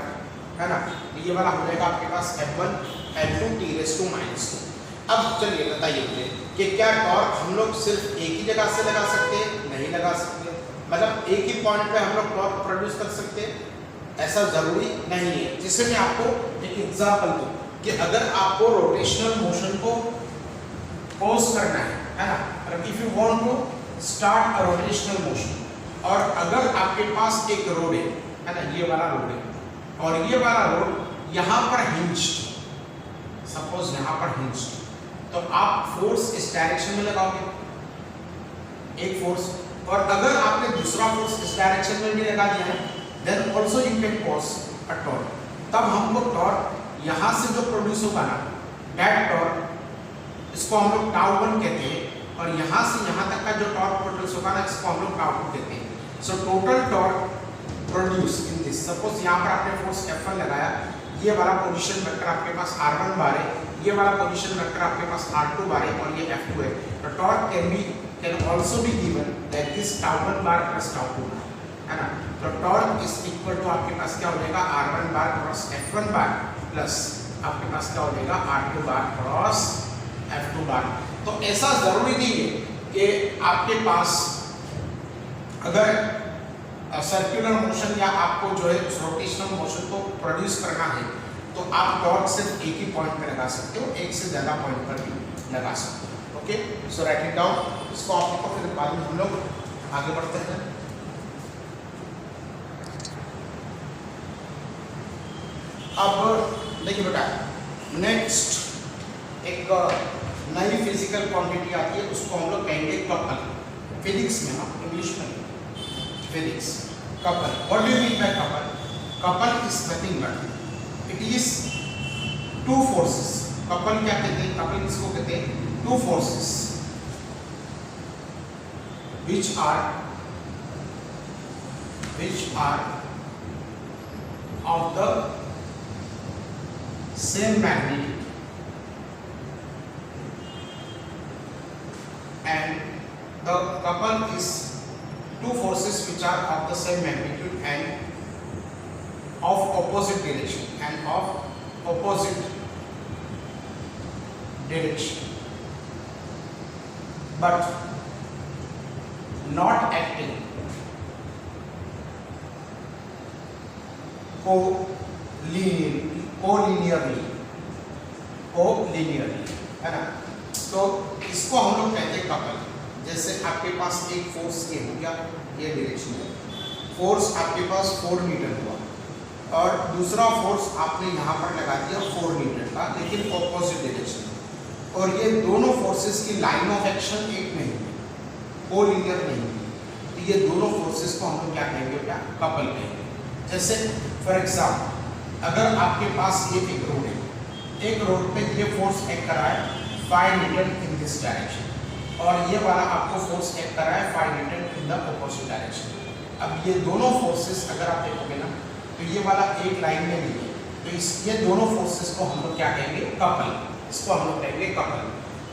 है ना। ये वाला हो जाएगा आपके पास F1 L2 T⁻²। अब चलिए बताइए मुझे कि क्या टॉर्क हम लोग सिर्फ एक ही जगह से लगा सकते हैं, नहीं लगा सकते, मतलब एक ही पॉइंट पे हम लोग टॉर्क प्रोड्यूस कर सकते हैं, ऐसा जरूरी नहीं है। जिससे मैं आपको एक एग्जांपल दूं कि अगर आपको रोटेशनल मोशन को पॉज करना है ना, if you want to start a rotational motion और अगर आपके पास एक रोड है ना, ये वाला रोड है और ये वाला रोड यहाँ पर हिंज्ड, सपोज यहाँ पर हिंज्ड, तो आप फोर्स इस डायरेक्शन में लगाओगे एक फोर्स, और अगर आपने दूसरा फोर्स इस डायरेक्शन में भी लगा दिया है then also you can cause a torque. तब हमको टॉर्क यहाँ से जो प्रोड्यूस होगा ना, दैट टॉर्क, इसको हम लोग τ1 कहते हैं, और यहाँ से यहाँ तक का जो टॉर्क प्रोड्यूस होगा ना, इसको हम लोग τ2 कहते हैं। So total torque produce in this, suppose यहाँ पर आपने फोर्स F1 लगाया, ये वाला पोजीशन वेक्टर आपके पास r1 बार है, ये वाला पोजीशन वेक्टर आपके पास r2 बार है और ये F2 है। तो torque can also be given like this τ1 bar plus τ2 bar, है ना। तो टॉर्क इज इक्वल टू आपके पास क्या हो जाएगा, r1 bar cross F1 bar plus आपके पास क्या हो जाएगा, r2 bar cross F2 bar. तो ऐसा जरूरी नहीं है कि आपके पास अगर सर्कुलर मोशन या आपको जो है रोटेशनल मोशन को प्रोड्यूस करना है तो आप टॉर्क सिर्फ एक ही पॉइंट पे लगा सकते हो, एक से ज्यादा पॉइंट पर भी लगा सकते हो। Okay, so right it down, इसको आपको फिर बाद में हम लोग आगे बढ़ते हैं। अब देखिए बेटा, नेक्स्ट एक नई फिजिकल क्वांटिटी आती है, उसको हम लोग कहेंगे कपल। फिजिक्स में ना, इंग्लिश में physics, couple. What do you mean by couple? Couple is nothing but it is two forces. Couple क्या कहते हैं, कपल किसको कहते हैं, two forces which are of the same magnitude and the couple is two forces which are of the same magnitude and of opposite direction but not acting co-linearly, है ना। तो इसको हम लोग कहते हैं कपल। जैसे आपके पास एक फोर्स ये हो गया, ये डायरेक्शन में फोर्स आपके पास 4 न्यूटन हुआ और दूसरा फोर्स आपने यहाँ पर लगा दिया 4 न्यूटन का, लेकिन ऑपोजिट डायरेक्शन में, और ये दोनों फोर्सेस की लाइन ऑफ एक्शन एक नहीं है, कोलिनियर नहीं है। तो ये दोनों फोर्सेस को हम लोग क्या कहेंगे, क्या कपल कहेंगे। जैसे फॉर एग्जाम्पल अगर आपके पास ये एक रोड है, एक रोड पे ये फोर्स एक्ट कर रहा है 5 न्यूटन इन दिस डायरेक्शन और ये वाला आपको फोर्स एक्ट कर रहा है 5 Newton in the opposite direction. अब ये दोनों फोर्सेस अगर आप देखोगे ना, तो ये वाला एक लाइन में नहीं है, तो ये दोनों फोर्सेस को हम लोग क्या कहेंगे, कपल। इसको हम लोग कहेंगे कपल।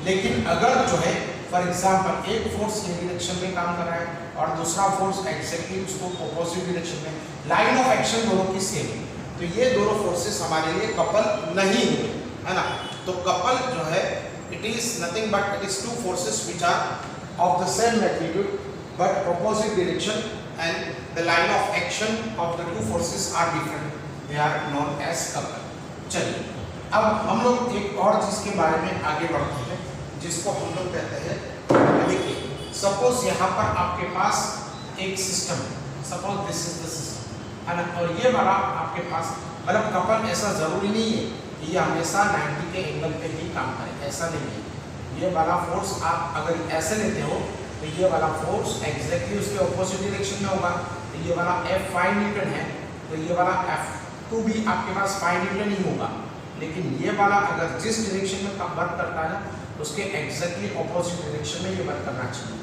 लेकिन अगर जो है फॉर एग्जांपल एक फोर्स ये डायरेक्शन में काम कर रहा है और दूसरा फोर्स एक्जेक्टली उसको अपोजिट डायरेक्शन में, लाइन ऑफ एक्शन दोनों की सेम है, तो ये दोनों फोर्सेस हमारे लिए कपल नहीं है ना। तो कपल जो है it is nothing but it is two forces which are of the same magnitude but opposite direction and the line of action of the two forces are different, they are known as couple। चलिए अब हम लोग एक और चीज के बारे में आगे बढ़ते हैं जिसको हम लोग कहते हैं, देखिए सपोज यहाँ पर आपके पास एक सिस्टम है, suppose this is the system, है ना, और ये वाला आपके पास, मतलब कपल ऐसा जरूरी नहीं है ये हमेशा 90 के एंगल पे ही काम करे, ऐसा नहीं है। ये वाला फोर्स आप अगर ऐसे लेते हो तो ये वाला फोर्स एग्जैक्टली उसके ऑपोजिट डायरेक्शन में होगा। तो ये वाला F 5 न्यूटन है तो ये वाला F2 भी आपके पास 5 न्यूटन ही होगा। लेकिन ये वाला अगर जिस डायरेक्शन में वर्क करता है ना उसके एग्जैक्टली ऑपोजिट डायरेक्शन में ये वर्क करना चाहिए।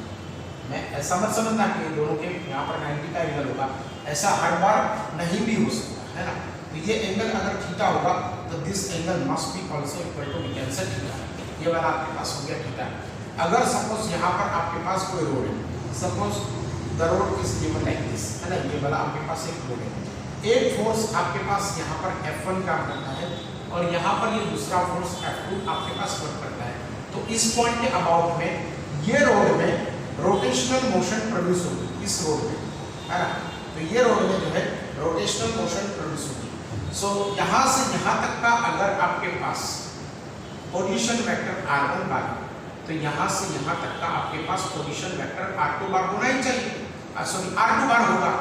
मैं ऐसा मत समझना कि दोनों के यहाँ पर 90 का एंगल होगा, ऐसा हर बार नहीं भी हो सकता है ना। तो ये एंगल अगर थीटा होगा तो this angle must be also equal to we can say theta. ये वाला आपके पास हो गया थीटा। अगर सपोज यहाँ पर आपके पास कोई रोड है, suppose the road is given like this है ना, ये वाला आपके पास एक रोड है, एक फोर्स आपके पास यहाँ पर F1 काम करता है और यहाँ पर ये दूसरा फोर्स F2 आपके पास वर्क करता है। तो इस पॉइंट के अबाउट में ये रोड में रोटेशनल मोशन प्रोड्यूस होगी, इस रोड में है ना। तो ये रोड में जो है रोटेशनल मोशन प्रोड्यूस होगी। सो यहाँ से यहाँ तक का अगर आपके पास पोजीशन वेक्टर r1 बार तो यहाँ से यहाँ तक का आपके पास पोजीशन वेक्टर r2 बार होना ही चाहिए, सॉरी r2 बार होगा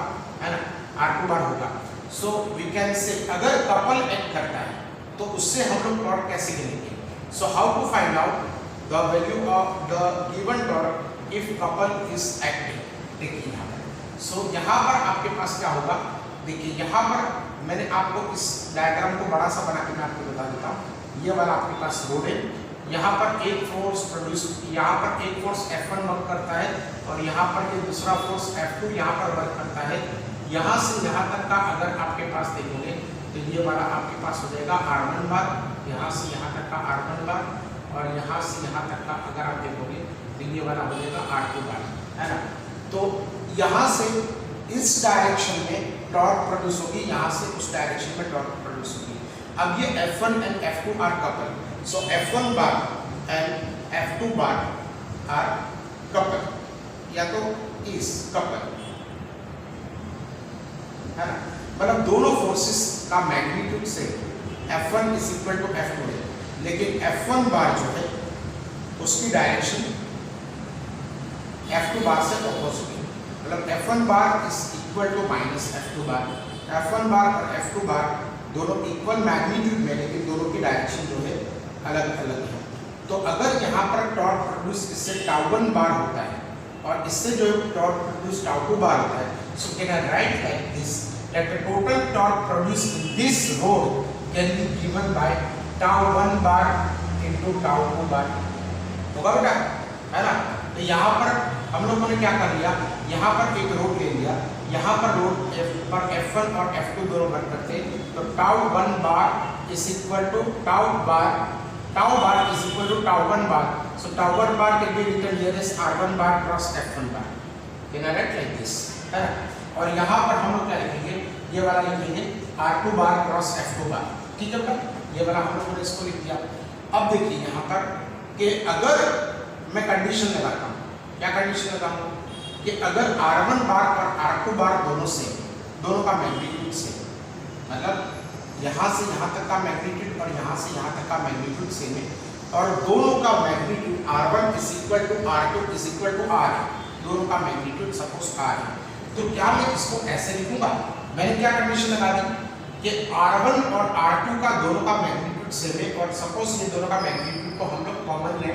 है ना, r2 बार होगा। सो वी कैन से अगर कपल एक्ट करता है तो उससे हम लोग टॉर्क कैसे गिनेंगे। So how to find out the value of the given torque if couple is acting. देखिए यहाँ पर, सो यहाँ पर आपके पास क्या होगा, देखिए यहाँ पर मैंने आपको इस डायग्राम को बड़ा सा बना के मैं आपको बता देता हूँ। ये वाला आपके पास रोड है, यहाँ पर एक फोर्स प्रोड्यूस, यहाँ पर एक फोर्स F1 वर्क करता है और यहाँ पर ये दूसरा फोर्स F2 यहाँ पर वर्क करता है। यहाँ से यहाँ तक का अगर आपके पास देखोगे तो ये वाला आपके पास हो जाएगा R1 बार, यहाँ से यहाँ तक का R1 बार और यहाँ से यहाँ तक का अगर आप देखोगे तो ये वाला हो जाएगा R2 बार है ना। तो यहाँ से इस डायरेक्शन में टॉर्क प्रोड्यूस होगी, यहाँ से उस डायरेक्शन में टॉर्क प्रोड्यूस होगी। अब ये F1 and F2 are couple, so F1 bar and F2 bar are couple, या तो इस कपल है ना, मतलब दोनों फोर्सेस का मैग्नीट्यूड से F1 is equal to F2 है। लेकिन F1 बार जो है उसकी डायरेक्शन F2 बार से ऑपोजिट है, मतलब F1 bar is equal to minus F2 bar. F1 bar और F2 बार दोनों इक्वल मैग्नीट्यूड में, लेकिन दोनों की डायरेक्शन जो है अलग अलग है। तो अगर यहाँ पर टॉर्क प्रोड्यूस इससे τ1 बार होता है और इससे जो टॉर्क प्रोड्यूस τ2 बार होता है, so can I write like this that the total torque produced in this road can be given by τ1 bar into τ2 bar। होगा बेटा है ना। तो यहाँ पर हम लोगों ने क्या कर लिया, यहाँ पर एक रोड ले लिया, यहाँ पर रोड पर F1 और F2 दोनों वर्क करते हैं। तो τ1 bar is equal to τ bar is equal to τ1 bar. So τ1 bar can be written here as R1 bar cross F1 bar, can I write like this है ना। और यहाँ पर हम लोग क्या लिखेंगे, ये वाला लिखेंगे R2 बार क्रॉस F2 बार, ठीक है बेटा। ये वाला हम लोगों ने इसको लिख दिया। अब देखिए यहाँ पर कि अगर मैं कंडीशन लगाता हूँ, क्या कंडीशन लगाऊँ कि अगर R1 बार और R2 बार दोनों का मैग्नीट्यूड से, मतलब यहाँ से यहाँ तक का मैग्नीट्यूड और यहाँ से यहाँ तक का मैग्नीट्यूड सेम है और दोनों का magnitude R1 is equal to R2 is equal to R है, दोनों का मैग्नीट्यूड सपोज R है। तो क्या मैं इसको ऐसे लिखूंगा, मैंने क्या कंडीशन लगा दी कि R1 और R2 का दोनों का मैग्नीट्यूड सेम है और सपोज ये दोनों का मैग्नीट्यूड को हम लोग कॉमन लें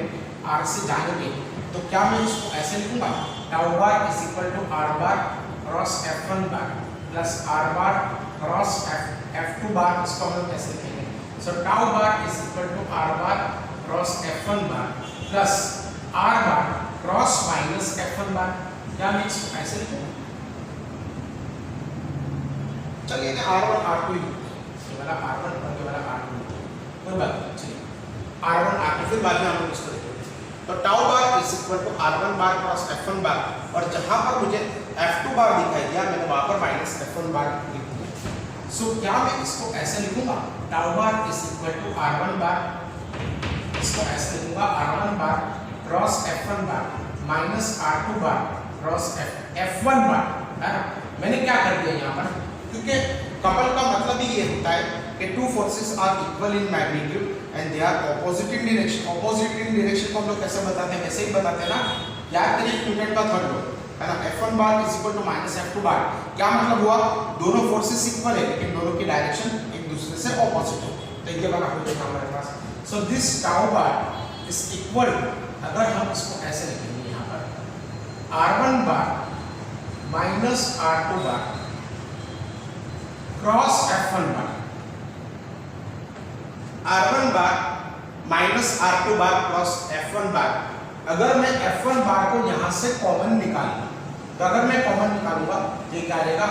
R से जानेंगे, तो क्या मैं इसको ऐसे लिखूंगा τ bar is equal to R bar cross F1 bar plus R bar cross F2 bar, इसको हम लोग कैसे लिखेंगे। So τ bar is equal to R bar cross F1 bar plus R bar cross minus F1 bar. क्या मैं इसको ऐसे लिखूंगा, चलिए ना R1 R2 ये वाला R1 और ये वाला R2 कोई बात नहीं, चलिए R1 R2 फिर बाद में हम लोग इसको देखेंगे। तो τ bar is equal to R1 bar cross F1 bar और जहां पर मुझे F2 बार दिखाई दिया मैंने वहां पर माइनस F1 बार लिख दिया। सो क्या मैं इसको ऐसे लिखूंगा τ bar is equal to R1 bar, इसको ऐसे लिखूंगा R1 bar cross F1 bar minus R2 bar cross F1 bar है ना। मैंने क्या कर दिया यहाँ पर, क्योंकि कपल का मतलब ही ये होता है कि two forces are equal in magnitude and they are opposite in direction. Opposite in direction को हम लोग कैसे बताते हैं, ऐसे ही बताते हैं ना। याद करिए न्यूटन का थर्ड लॉ है ना, F1 bar is equal to minus F2 bar. क्या मतलब हुआ, दोनों फोर्सेस इक्वल है लेकिन दोनों की डायरेक्शन एक दूसरे से ऑपोजिट है। तो ये वाला हो जाएगा हमारे पास। So this tau bar is equal, अगर हम इसको ऐसे लिखेंगे यहाँ पर R1 bar minus R2 bar cross F1 bar, R1 bar minus R2 bar cross F1 bar. अगर मैं F1 बार को यहां से कॉमन निकालूं, तो अगर मैं कॉमन निकालूंगा तो ये क्या आएगा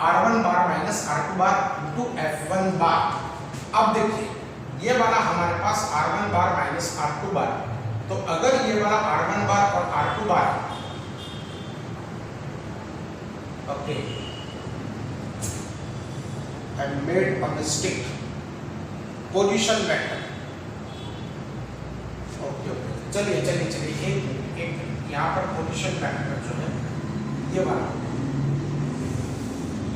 R1 bar minus R2 bar into F1 बार। अब देखिए ये वाला हमारे पास R1 bar minus R2 bar, तो अगर ये वाला R1 बार और R2 bar, okay I made a mistake, position vector, okay चलिए चलिए चलिए एक यहाँ पर पोजीशन वेक्टर जो है ये वाला,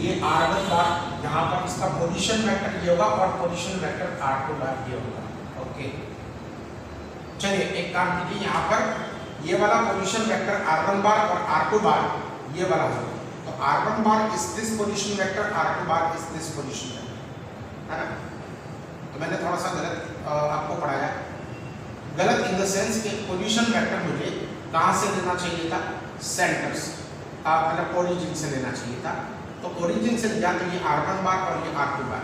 ये R1 बार यहाँ पर इसका पोजीशन वेक्टर ये होगा और पोजीशन वेक्टर R2 बार ये होगा। ओके चलिए एक काम कीजिए, यहाँ पर ये वाला पोजीशन वेक्टर R1 बार और R2 बार ये वाला होगा, तो R1 bar is this position vector, R2 bar is this position vector, है ना। तो मैंने थोड़ा सा गलत आपको पढ़ाया, गलत इन द सेंस कि पोजीशन वेक्टर मुझे कहाँ से लेना चाहिए था, सेंटर से, मतलब ओरिजिन से लेना चाहिए था। तो ओरिजिन से लिया तो ये R1 बार और ये R2 बार।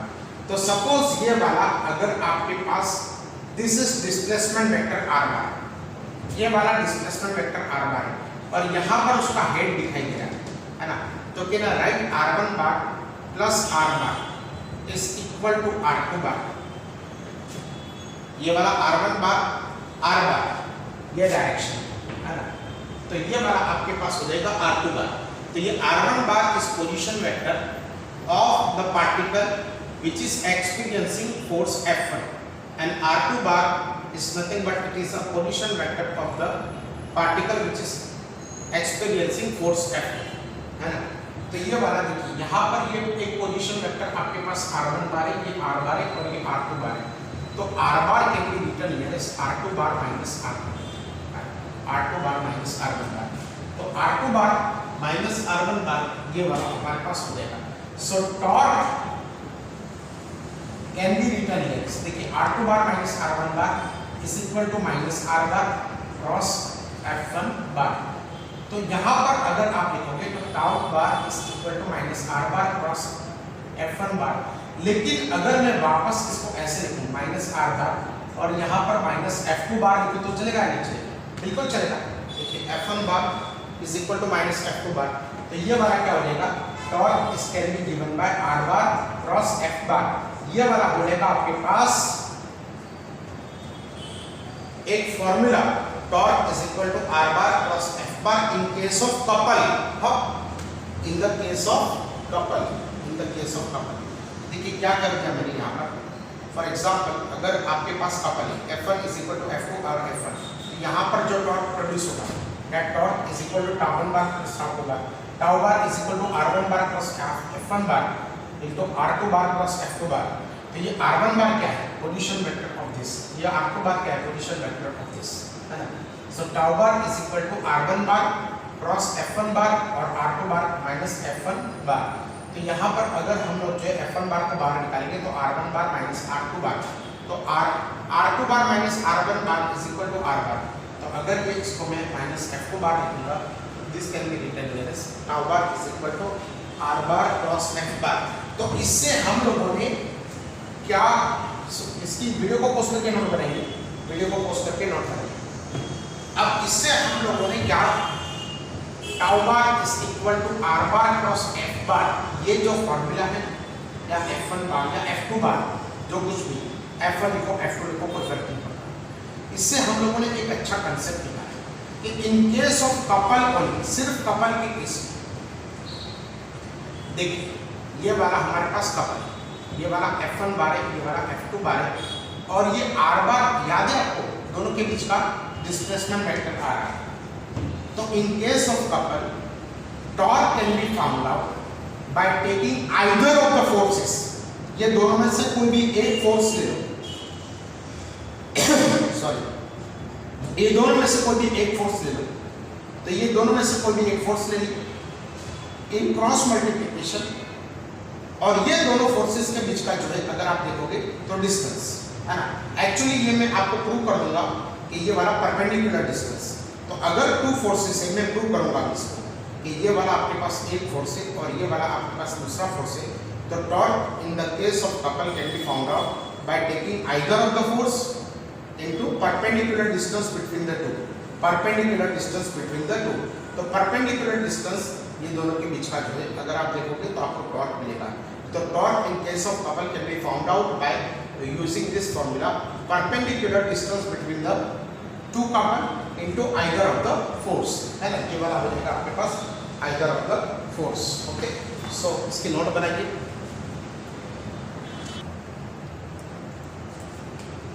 तो सपोज ये वाला अगर आपके पास this is displacement vector R bar, ये वाला डिस्प्लेसमेंट वेक्टर R बार है और यहाँ पर उसका हेड दिखाई दे रहा है ना, तो क्या right R1 bar plus R bar is equal to R2 bar, ये वाला R1 बार R बार ये डायरेक्शन है ना, तो ये वाला आपके पास हो जाएगा R2 बार। तो ये R1 bar is position vector of the particle which is experiencing force F1 and R2 bar is nothing but it is a position vector of the particle which is experiencing force F1, है ना। तो ये वाला देखिए यहाँ पर ये एक पोजीशन वेक्टर आपके पास R1 बार है, ये R बार है और ये R2 बार है। तो R bar can be written here as R2 bar minus R2 bar minus R1 bar. तो R2 बार माइनस R1 बार ये वाला हमारे पास हो जाएगा। So torque can be written here, देखिए R2 bar minus R1 bar is equal to minus R bar cross F1 bar. तो यहाँ पर अगर आप लिखोगे तो tau bar is equal to minus R bar cross F1 bar, लेकिन अगर मैं वापस इसको ऐसे लिखूं माइनस R बार और यहाँ पर माइनस F2 बार लिखूं तो चलेगा नहीं चलेगा? बिल्कुल चलेगा। देखिए F1 bar is equal to minus F2 bar, तो ये वाला क्या हो जाएगा, torque is can be given by R bar cross F bar. ये वाला हो जाएगा आपके पास एक formula, torque is equal to R bar cross F bar in case of couple, in the case of couple, in the case of couple. देखिए क्या कर दिया मैंने यहाँ पर, फॉर एग्जाम्पल अगर आपके पास कपल है F1 is equal to F2 और F1, यहाँ पर जो टॉर्क प्रोड्यूस होगा that torque is equal to tau one bar plus tau two bar, tau bar is equal to R1 bar plus F1 bar into R2 bar plus F2 bar. तो ये R1 बार क्या है, position vector of this, ये R2 बार क्या है, position vector of this, है ना। So tau bar is equal to R1 bar cross F1 bar और R2 bar minus F1 bar. तो यहाँ पर अगर हम लोग जो है F1 बार को बाहर निकालेंगे तो R1 bar minus R2 bar, तो R2 bar minus R1 bar is equal to R bar. तो अगर ये इसको मैं माइनस F2 बार लिखूंगा, this can be written as tau bar is equal to R bar cross F bar. तो इससे हम लोगों ने क्या, इसकी वीडियो को पोस्ट करके नोट बनाएंगे, वीडियो को पोस्ट करके नोट करेंगे। अब इससे हम लोगों ने क्या, tau bar is equal to R bar cross F bar, ये जो फॉर्मूला है या F1 बार या F2 बार जो कुछ भी, F1 लिखो F2 लिखो कोई फर्क नहीं पड़ता। इससे हम लोगों ने एक अच्छा कंसेप्ट निकाला कि इन केस ऑफ कपल ओनली, सिर्फ कपल के केस, देखिए ये वाला हमारे पास कपल है, ये वाला F1 बार है, ये वाला F2 बार है और ये R बार याद है आपको, दोनों के बीच का डिस्प्लेसमेंट वेक्टर आ रहा है। तो इन case of couple torque can be found out by taking either of the forces, ये दोनों में से कोई भी एक फोर्स ले लो सॉरी, ये दोनों में से कोई भी एक फोर्स ले लो, तो ये दोनों में से कोई भी एक फोर्स ले ली, इन क्रॉस मल्टीप्लिकेशन और ये दोनों फोर्सेस के बीच का जो है अगर आप देखोगे तो डिस्टेंस है ना, एक्चुअली ये मैं आपको प्रूव कर दूंगा कि ये वाला परपेंडिकुलर डिस्टेंस। तो अगर टू फोर्सेस है, मैं प्रूव करूंगा इसको कि ये वाला आपके पास एक फोर्स है और ये वाला आपके पास दूसरा फोर्स है, तो torque in the case of couple can be found out by taking either of the force into perpendicular distance between the to, perpendicular distance between the to. तो परपेंडिकुलर डिस्टेंस ये दोनों के बीच का जो है अगर आप देखोगे तो आपको टॉर्क मिलेगा। तो torque in case of couple can be found out by using this formula, perpendicular distance between the two couple into either of the force, है ना, ये वाला हो जाएगा आपके पास either of the force. Okay, so इसकी नोट बनाइए।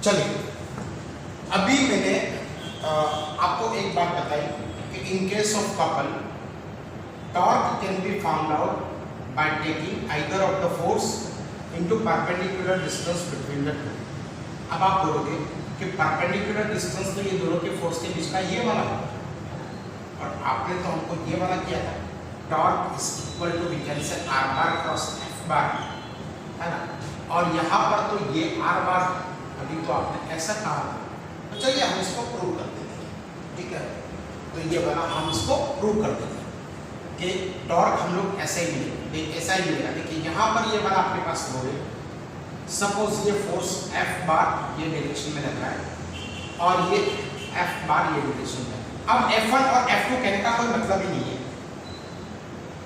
चलिए, अभी मैंने आपको एक बात बताई कि इन case of couple torque can be found out by taking either of the force into perpendicular distance between the to. अब आप बोलोगे कि परपेंडिकुलर डिस्टेंस तो ये दोनों के फोर्स के बीच का ये वाला है, और आपने तो हमको ये वाला किया था, torque is equal to we can say r bar cross F bar, है ना, और यहाँ पर तो ये आर बार अभी तो आपने ऐसा कहा, तो चलिए हम इसको प्रूव कर देते हैं, ठीक है। तो ये वाला हम इसको प्रूव कर देते हैं कि टॉर्क हम लोग ऐसे ही मिलेगा, ऐसा ही मिलेगा। देखिए यहाँ पर ये वाला आपके पास हो गया, सपोज ये फोर्स F बार ये डायरेक्शन में लग रहा है और ये F बार ये डायरेक्शन में। अब F1 और F2 कहने का कोई मतलब ही नहीं है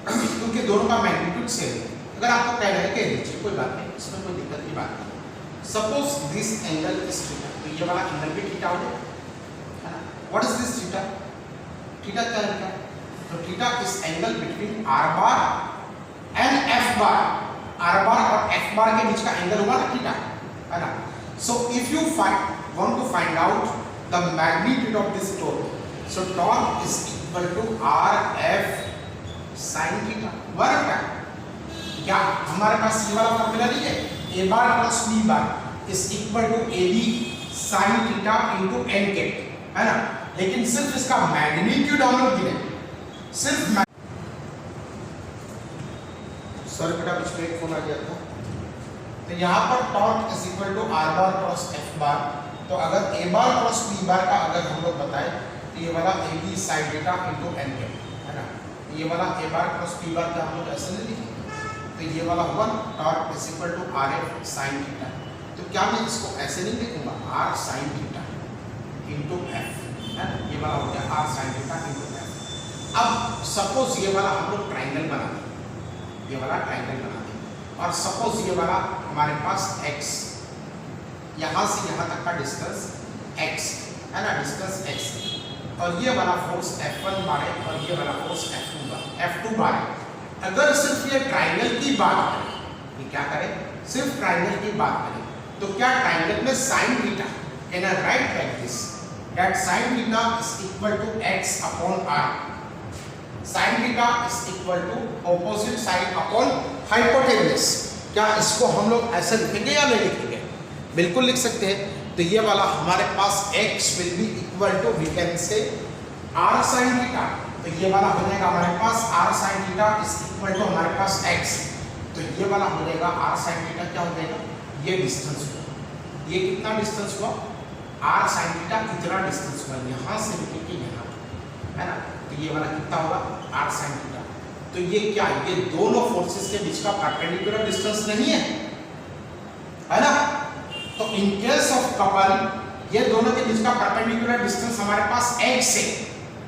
क्योंकि दोनों का मैग्नीट्यूड सेम है। अगर आपको कहना है कह दीजिए, कोई बात नहीं, इसमें कोई दिक्कत की बात नहीं। Suppose this angle is theta, तो ये वाला एंगल भी थीटा हो जाए, है ना। What is this theta? Theta क्या है? तो theta is angle between R bar and F bar. R बार और F बार के बीच का एंगल हुआ ना थीटा, है ना। So if you want to find out the magnitude of this torque, so torque is equal to RF sin theta। Work है क्या? हमारे पास ये वाला फॉर्मूला नहीं है, A bar plus B bar is equal to AB sin theta into n cap, है ना। लेकिन सिर्फ इसका मैग्नीट्यूड हम लोग गिने, सिर्फ सर बेटा बीच में एक फोन आ गया था। तो यहाँ पर torque is equal to are bar cross F bar. तो अगर ए बार क्रॉस बी बार का अगर हम लोग बताएं तो ये वाला a b sine theta into n cap, है ना। ये वाला ए बार क्रॉस बी बार का हम लोग ऐसे नहीं लिखेंगे, तो ये वाला हुआ torque is equal to r f sine theta. तो क्या मैं इसको ऐसे नहीं लिखूंगा, r sine theta into f, है ना। ये वाला हो गया r sine theta into f. अब सपोज ये वाला हम लोग ट्राइंगल बना दें, ये वाला ट्राइंगल बना दें, और सपोज ये वाला हमारे पास x, यहाँ से यहाँ तक का डिस्टेंस x, है ना, डिस्टेंस x, और ये वाला फोर्स F1 बार है और ये वाला फोर्स F2 बार है। अगर सिर्फ ये ट्राइंगल की बात करें, ये क्या करें, सिर्फ ट्राइंगल की बात करें, तो क्या ट्राइंगल में sine theta can I write like this, that sine theta is equal to x upon r। Sine theta is equal to opposite side upon hypotenuse. क्या इसको हम लोग ऐसे लिखेंगे या नहीं लिखेंगे? बिल्कुल लिख सकते हैं। तो ये वाला हमारे पास x will be equal to we can say r sin theta. तो ये वाला हो जाएगा हमारे पास r sin theta is equal to हमारे पास x। तो ये वाला हो जाएगा r sin थीटा क्या हो जाएगा, ये डिस्टेंस हुआ, ये कितना डिस्टेंस हुआ, r sin थीटा इतना डिस्टेंस हुआ यहाँ से लेके यहाँ, है ना। तो ये वाला कितना होगा, r sin थीटा। तो ये क्या, ये दोनों फोर्सेस के बीच का परपेंडिकुलर डिस्टेंस नहीं है, है ना। तो इन केस ऑफ कपल ये दोनों के बीच का परपेंडिकुलर डिस्टेंस हमारे पास x है,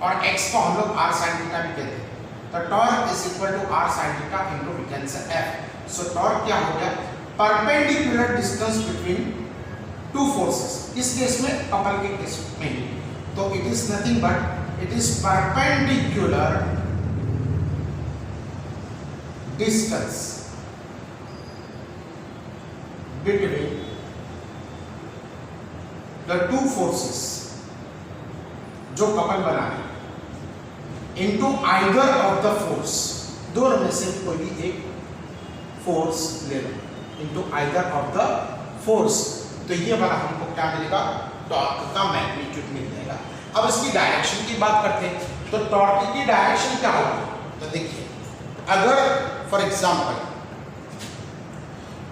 और x को हम लोग r sin थीटा भी कहते हैं। तो torque is equal to r sin theta into we can say f। So torque क्या हो गया, perpendicular distance between two forces. इस केस में कपल के केस में तो it is nothing but it is perpendicular distance between the two forces जो couple बना है into either of the force, दोनों में से कोई भी एक फोर्स ले लो into either of the force। तो ये वाला हमको क्या मिलेगा, टॉर्क का मैग्नीट्यूड मिल जाएगा। अब इसकी डायरेक्शन की बात करते हैं, तो टॉर्क की डायरेक्शन क्या होगी, तो देखिए अगर फॉर एग्जाम्पल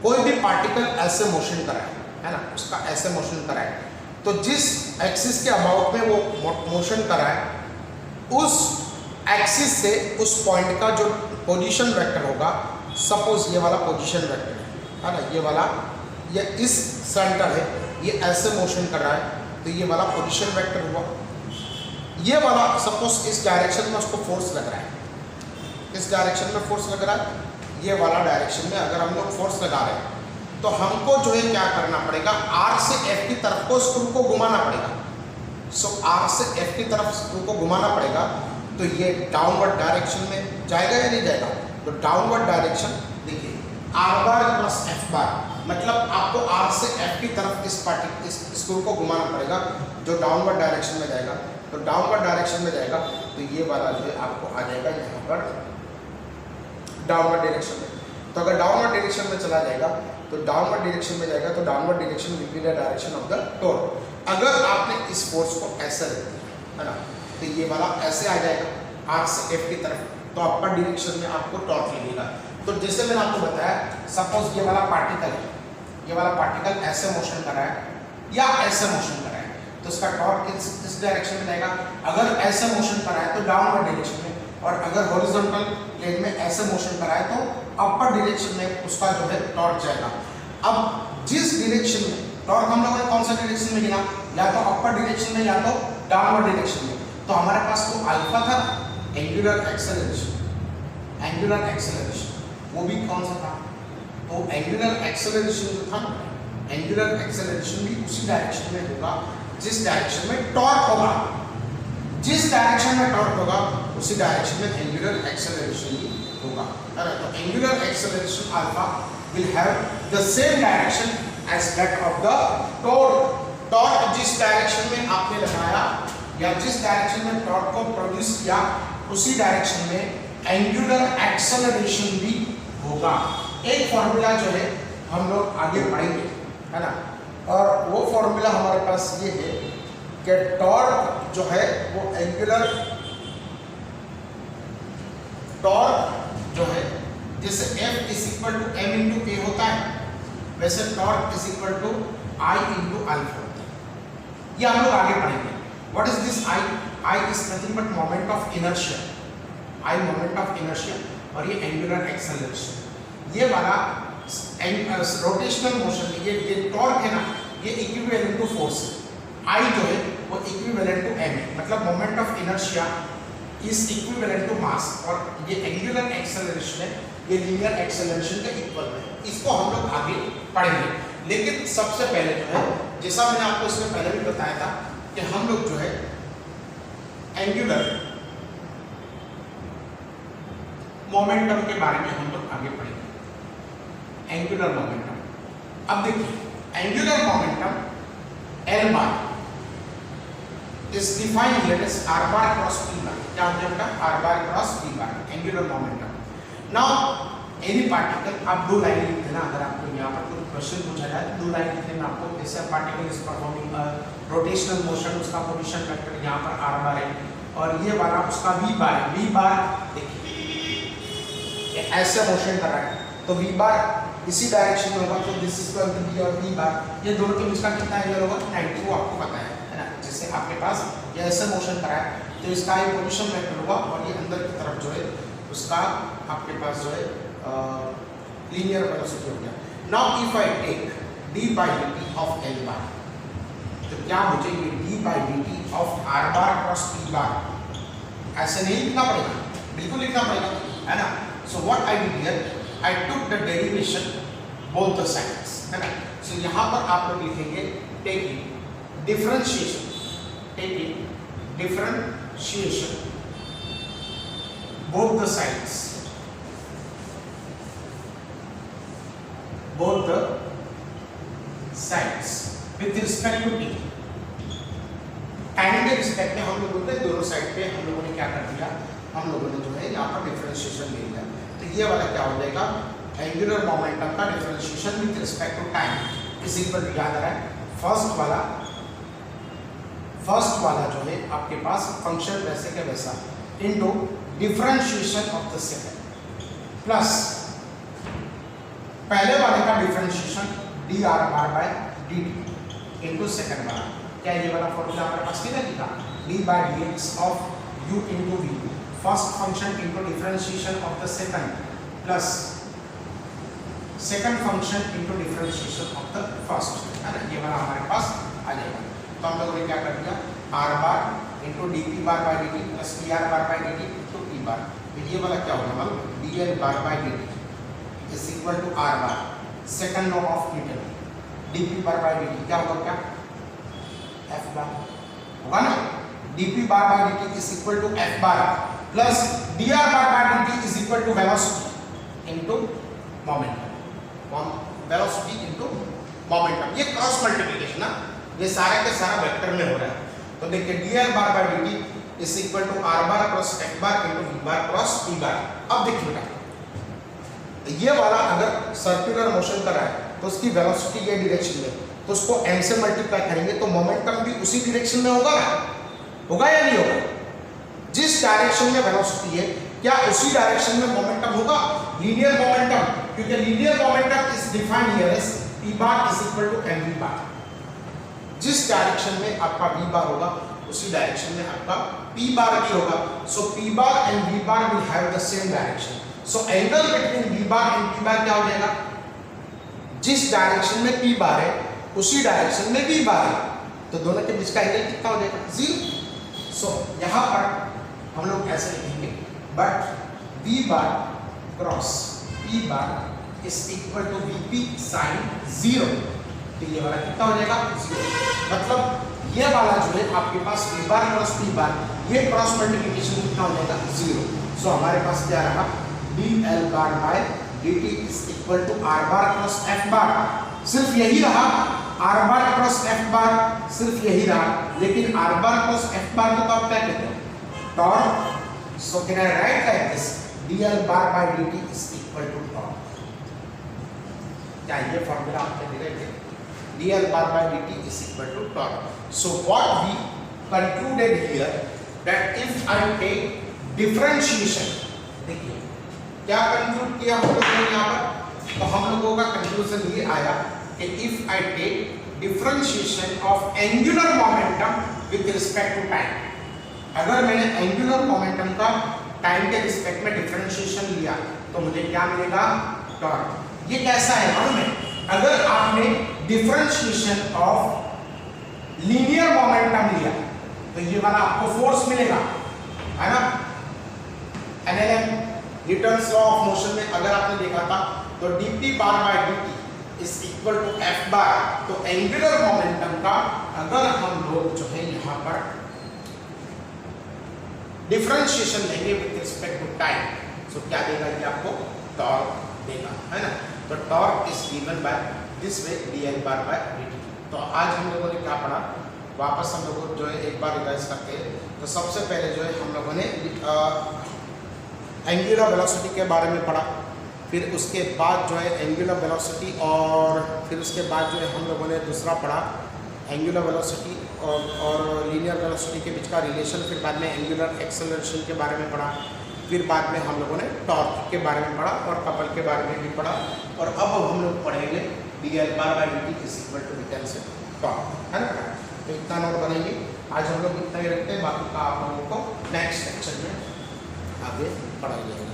कोई भी पार्टिकल ऐसे मोशन कराए, है ना, उसका ऐसे मोशन कराए, तो जिस एक्सिस के अबाउट में वो मोशन कराए, उस एक्सिस से उस पॉइंट का जो पोजीशन वेक्टर होगा, सपोज ये वाला पोजीशन वेक्टर है ना, ये वाला, ये इस सेंटर है, ये ऐसे मोशन कर रहा है, तो ये वाला पोजीशन वेक्टर हुआ। ये वाला सपोज इस डायरेक्शन में उसको फोर्स लग रहा है, इस डायरेक्शन में फोर्स लग रहा है, ये वाला डायरेक्शन में अगर हम लोग फोर्स लगा रहे हैं तो हमको जो है क्या करना पड़ेगा, आर से एफ की तरफ को स्क्रू को घुमाना पड़ेगा। सो आर से एफ की तरफ स्क्रू को घुमाना पड़ेगा, तो ये डाउनवर्ड डायरेक्शन में जाएगा या नहीं जाएगा, तो डाउनवर्ड डायरेक्शन देखिए are bar plus F bar, मतलब आपको आर से एफ की तरफ इस स्क्रू को घुमाना पड़ेगा जो डाउनवर्ड डायरेक्शन में जाएगा। तो डाउनवर्ड डायरेक्शन में जाएगा तो ये वाला जो है आपको आ जाएगा यहाँ पर डाउनवर्ड डायरेक्शन में। तो अगर डाउनवर्ड डायरेक्शन में चला जाएगा तो डाउनवर्ड डायरेक्शन में जाएगा, तो downward direction will be the direction of the torque. अगर आपने इस फोर्स को ऐसे रख दिया है ना, तो ये वाला ऐसे आ जाएगा आर से एफ की तरफ, तो अपर डायरेक्शन में आपको टॉर्क लगेगा। तो जैसे मैंने आपको बताया, सपोज ये वाला पार्टिकल है, ये वाला पार्टिकल ऐसे मोशन कर रहा है या ऐसे मोशन कर रहा है, तो इसका टॉर्क किस डायरेक्शन में जाएगा, अगर ऐसे मोशन कर रहा है तो डाउनवर्ड डायरेक्शन में, और अगर हॉरिजॉन्टल प्लेन में ऐसे मोशन कर रहा है तो अपर डायरेक्शन में उसका जो है टॉर्क जाएगा। अब जिस डायरेक्शन में टॉर्क हम लोगों ने कौन सा डायरेक्शन में गिना, या तो अपर डायरेक्शन में या तो डाउनवर्ड डायरेक्शन में, तो हमारे पास तो अल्फा था एंगुलर एक्सेलरेशन, एंगुलर एक्सेलरेशन वो भी कौन सा था, तो एंगुलर एक्सेलरेशन जो था, एंगुलर एक्सेलरेशन भी उसी डायरेक्शन में होगा जिस डायरेक्शन में टॉर्क होगा, जिस डायरेक्शन में टॉर्क होगा उसी डायरेक्शन में एंगुलर एक्सेलरेशन भी होगा। तो angular acceleration alpha will have the same direction as that of the torque. Torque जिस डायरेक्शन में आपने लगाया या जिस डायरेक्शन में टॉर्क को प्रोड्यूस किया, उसी डायरेक्शन में एंगुलर एक्सेलरेशन भी होगा। एक फॉर्मूला जो है हम लोग आगे पढ़ेंगे, है ना, और वो फॉर्मूला हमारे पास ये है कि टॉर्क जो है वो एंगुलर टॉर्क जो है, जैसे F is equal to m into a होता है, वैसे torque is equal to I into alpha होता है। ये हम लोग आगे पढ़ेंगे। What is this I? I is nothing but moment of inertia, I moment of inertia, और ये एंगुलर एक्सेलरेशन। ये वाला रोटेशनल मोशन, ये टॉर्क है ना, ये इक्विवेलेंट टू फोर्स है। I जो है वो इक्विवेलेंट टू m है, मतलब moment of inertia is equivalent to mass, और ये एंगुलर एक्सेलरेशन है, ये लीनियर एक्सेलरेशन के इक्वल है। इसको हम लोग आगे पढ़ेंगे, लेकिन सबसे पहले जो है, जैसा मैंने आपको इसमें पहले भी बताया था कि हम लोग जो है एंगुलर मोमेंटम के बारे में हम लोग आगे पढ़ेंगे। एंगुलर मोमेंटम, अब देखिए angular momentum L bar is defined here as r bar cross p bar। क्या होता है बेटा, r bar cross p bar, angular momentum। now any particle, आप दो लाइन लिख देना, अगर आपको यहाँ पर कोई क्वेश्चन पूछा जाए तो दो लाइन लिख देना आपको, जैसे particle is performing rotational motion, उसका पोजीशन वेक्टर यहाँ पर r bar है, और ये वाला उसका v bar है। v bar देखिए ऐसे मोशन कर रहा है, तो v bar इसी डायरेक्शन में होगा, तो this is equal to v और v bar, ये दोनों के बीच का कितना एंगल होगा, 90, वो आपको पता है ना। जैसे आपके पास ये ऐसे मोशन करा है तो इसका ये पोजीशन वेक्टर होगा, और ये अंदर की तरफ जो है उसका आपके पास जो है लीनियर वेलोसिटी हो गया। Now if I take d by dt of L bar, तो क्या हो जाएगी d by dt ऑफ r bar cross p bar, ऐसे नहीं लिखना पड़ेगा, बिल्कुल लिखना पड़ेगा, है ना। So what I did here, I took the derivation both the sides, है ना। सो यहाँ पर आप लोग लिखेंगे taking differentiation, taking differentiation both the sides, both the sides with respect to t। Time के रिस्पेक्ट में हम लोगों ने दोनों साइड पे हम लोगों ने क्या कर दिया, हम लोगों ने जो है यहाँ पर डिफरेंशिएशन ले लिया। तो ये वाला क्या हो जाएगा, एंगुलर मोमेंटम का differentiation with respect to time is equal to, याद आ रहा है, फर्स्ट वाला जो है आपके पास फंक्शन वैसे के वैसा into differentiation of the second plus पहले वाले का differentiation D R bar by D T into second वाला, क्या ये वाला फॉर्मूला हमारे पास नहीं लिखा, D by D X of U into V first function into differentiation of the second plus second function into differentiation of the first, है ना, ये वाला हमारे पास आ जाएगा। तो हम लोगों ने क्या कर दिया, R bar into D P bar by D T plus D R bar by D T into P bar, तो ये वाला क्या होगा मतलब D L bar by D T is equal to are bar second law of Newton D P bar by D T क्या होगा, क्या F bar होगा ना, D P bar by D T is equal to F bar plus D R bar by D T is equal to velocity into momentum, velocity into momentum, ये cross multiplication ना, ये सारा के सारा vector में हो रहा है। तो देखिए D L bar by D T is equal to are bar cross F bar into V bar cross P bar. अब देखिए बेटा, ये वाला अगर सर्कुलर मोशन कर रहा है तो उसकी वेलोसिटी ये डायरेक्शन में, तो उसको m से मल्टीप्लाई करेंगे तो मोमेंटम भी उसी डायरेक्शन में होगा ना, होगा या नहीं होगा, जिस डायरेक्शन में वेलोसिटी है क्या उसी डायरेक्शन में मोमेंटम होगा, लीनियर मोमेंटम, क्योंकि linear momentum is defined here as p bar is equal to mv bar, जिस डायरेक्शन में आपका v बार होगा उसी डायरेक्शन में आपका p बार भी होगा, सो p bar and v bar will have the same direction, so angle between v bar and p बार क्या हो जाएगा, जिस डायरेक्शन में p बार है उसी डायरेक्शन में v बार है, तो दोनों के बीच का एंगल कितना हो जाएगा, 0। सो यहाँ पर हम लोग ऐसे लिखेंगे, but v bar cross p bar is equal to vp sine 0, तो ये वाला कितना हो जाएगा, 0। मतलब ये वाला जो है आपके पास v बार क्रॉस p बार, ये क्रॉस मल्टीप्लिकेशन कितना हो जाएगा, 0। सो हमारे पास क्या रहा, dl bar by dt is equal to r bar cross f bar, सिर्फ यही रहा, r bar cross f bar सिर्फ यही रहा, लेकिन r bar cross f bar को तो आप क्या कहते हो, torque. So can I write like this, dl bar by dt is equal to torque, क्या ये फॉर्मूला आपने दे रहे थे, dl bar by dt is equal to torque. So what we concluded here that if I take differentiation, देखिए क्या conclude किया हम लोगों ने यहाँ पर, तो हम लोगों का कंक्लूजन ये आया कि if I take differentiation of angular momentum with respect to time, अगर मैंने angular momentum का टाइम के रिस्पेक्ट में डिफरेंशिएशन लिया तो मुझे क्या मिलेगा, टॉर्क। ये कैसा है मालूम है, अगर आपने डिफरेंशिएशन ऑफ लीनियर मोमेंटम लिया तो ये वाला आपको फोर्स मिलेगा, है ना, NLM Newton's law of motion में अगर आपने देखा था तो dp bar by dt is equal to f bar, तो एंगुलर मोमेंटम का अगर हम लोग जो है यहाँ पर डिफरेंशिएशन लेंगे विद रिस्पेक्ट टू टाइम, तो क्या देगा ये आपको, टॉर्क देगा, है ना। तो torque is given by this way dl bar by dt। तो आज हम लोगों ने क्या पढ़ा, वापस हम लोगों जो है एक बार रिवाइज करते हैं। तो सबसे पहले जो है हम लोगों ने एंगुलर वेलोसिटी के बारे में पढ़ा, फिर उसके बाद जो है एंगुलर वेलोसिटी, और फिर उसके बाद जो है हम लोगों ने दूसरा पढ़ा एंगुलर वेलोसिटी और लीनियर वेलोसिटी के बीच का रिलेशन, फिर बाद में एंगुलर एक्सेलरेशन के बारे में पढ़ा, फिर बाद में हम लोगों ने टॉर्क के बारे में पढ़ा और कपल के बारे में भी पढ़ा, और अब हम लोग पढ़ेंगे dl bar by dt is equal to we say torque, है ना। तो इतना नोट बनेंगे, आज हम लोग इतना ही रखते हैं, बाकी का आप लोगों को नेक्स्ट लेक्चर में आगे पढ़ाई जाएगी।